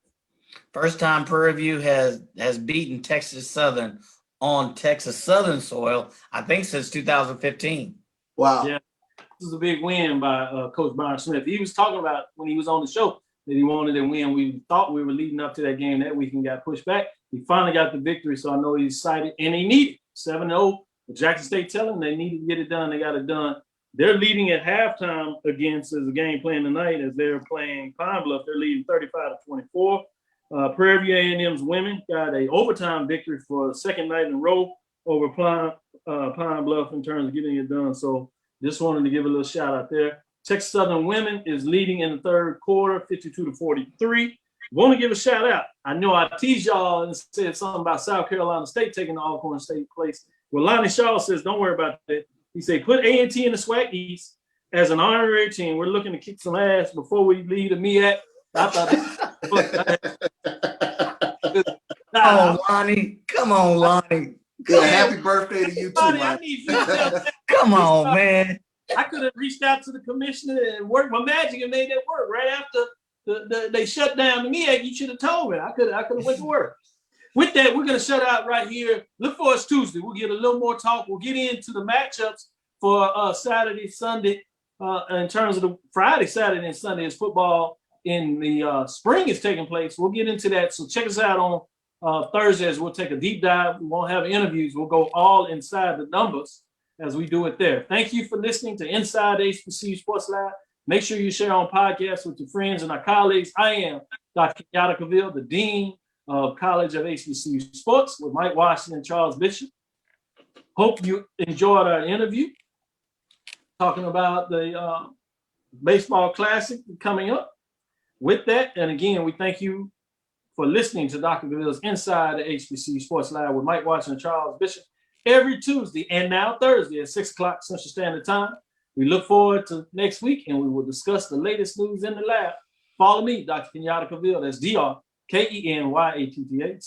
First time Prairie View has beaten Texas Southern on Texas Southern soil, I think, since 2015. Wow. Yeah, this is a big win by Coach Byron Smith. He was talking about when he was on the show that he wanted to win. We thought we were leading up to that game that week and got pushed back. He finally got the victory, so I know he's excited, and they need it. 7-0. Jackson State telling them they needed to get it done. They got it done. They're leading at halftime against as the game playing tonight as they're playing Pine Bluff. They're leading 35-24. Prairie View A&M's women got a overtime victory for the second night in a row over Pine Bluff in terms of getting it done. So just wanted to give a little shout out there. Texas Southern women is leading in the third quarter, 52-43. Want to give a shout out. I know I teased y'all and said something about South Carolina State taking the Alcorn State place. Well, Lonnie Shaw says, don't worry about that. He said, put A&T in the SWAC East as an honorary team. We're looking to kick some ass before we leave the MEAC. I thought Come on, Lonnie. Come on, Lonnie. Yeah, happy birthday to you too, Lonnie, man. I need you to Come on, man. I could have reached out to the commissioner and worked my magic and made that work right after they shut down the MEAC. You should have told me. I could have went to work. With that, we're going to shut out right here. Look for us Tuesday. We'll get a little more talk. We'll get into the matchups for Saturday, Sunday. In terms of the Friday, Saturday, and Sunday is football in the spring is taking place. We'll get into that. So check us out on Thursdays. We'll take a deep dive. We won't have interviews. We'll go all inside the numbers as we do it there. Thank you for listening to Inside HBCU Sports Lab. Make sure you share on podcasts with your friends and our colleagues. I am Dr. Kenyatta Cavil, the Dean of College of HBCU Sports with Mike Washington and Charles Bishop. Hope you enjoyed our interview talking about the baseball classic coming up. With that, and again, we thank you for listening to Dr. Cavil's Inside the HBCU Sports Lab with Mike Washington and Charles Bishop every Tuesday and now Thursday at 6 o'clock Central Standard Time. We look forward to next week, and we will discuss the latest news in the lab. Follow me, Dr. Kenyatta Cavil. That's DrKenyatta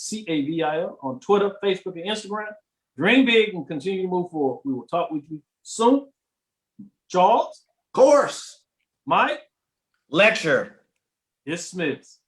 Cavil on Twitter, Facebook, and Instagram. Dream big and continue to move forward. We will talk with you soon. Charles? Course. Mike? Lecture. Dismissed.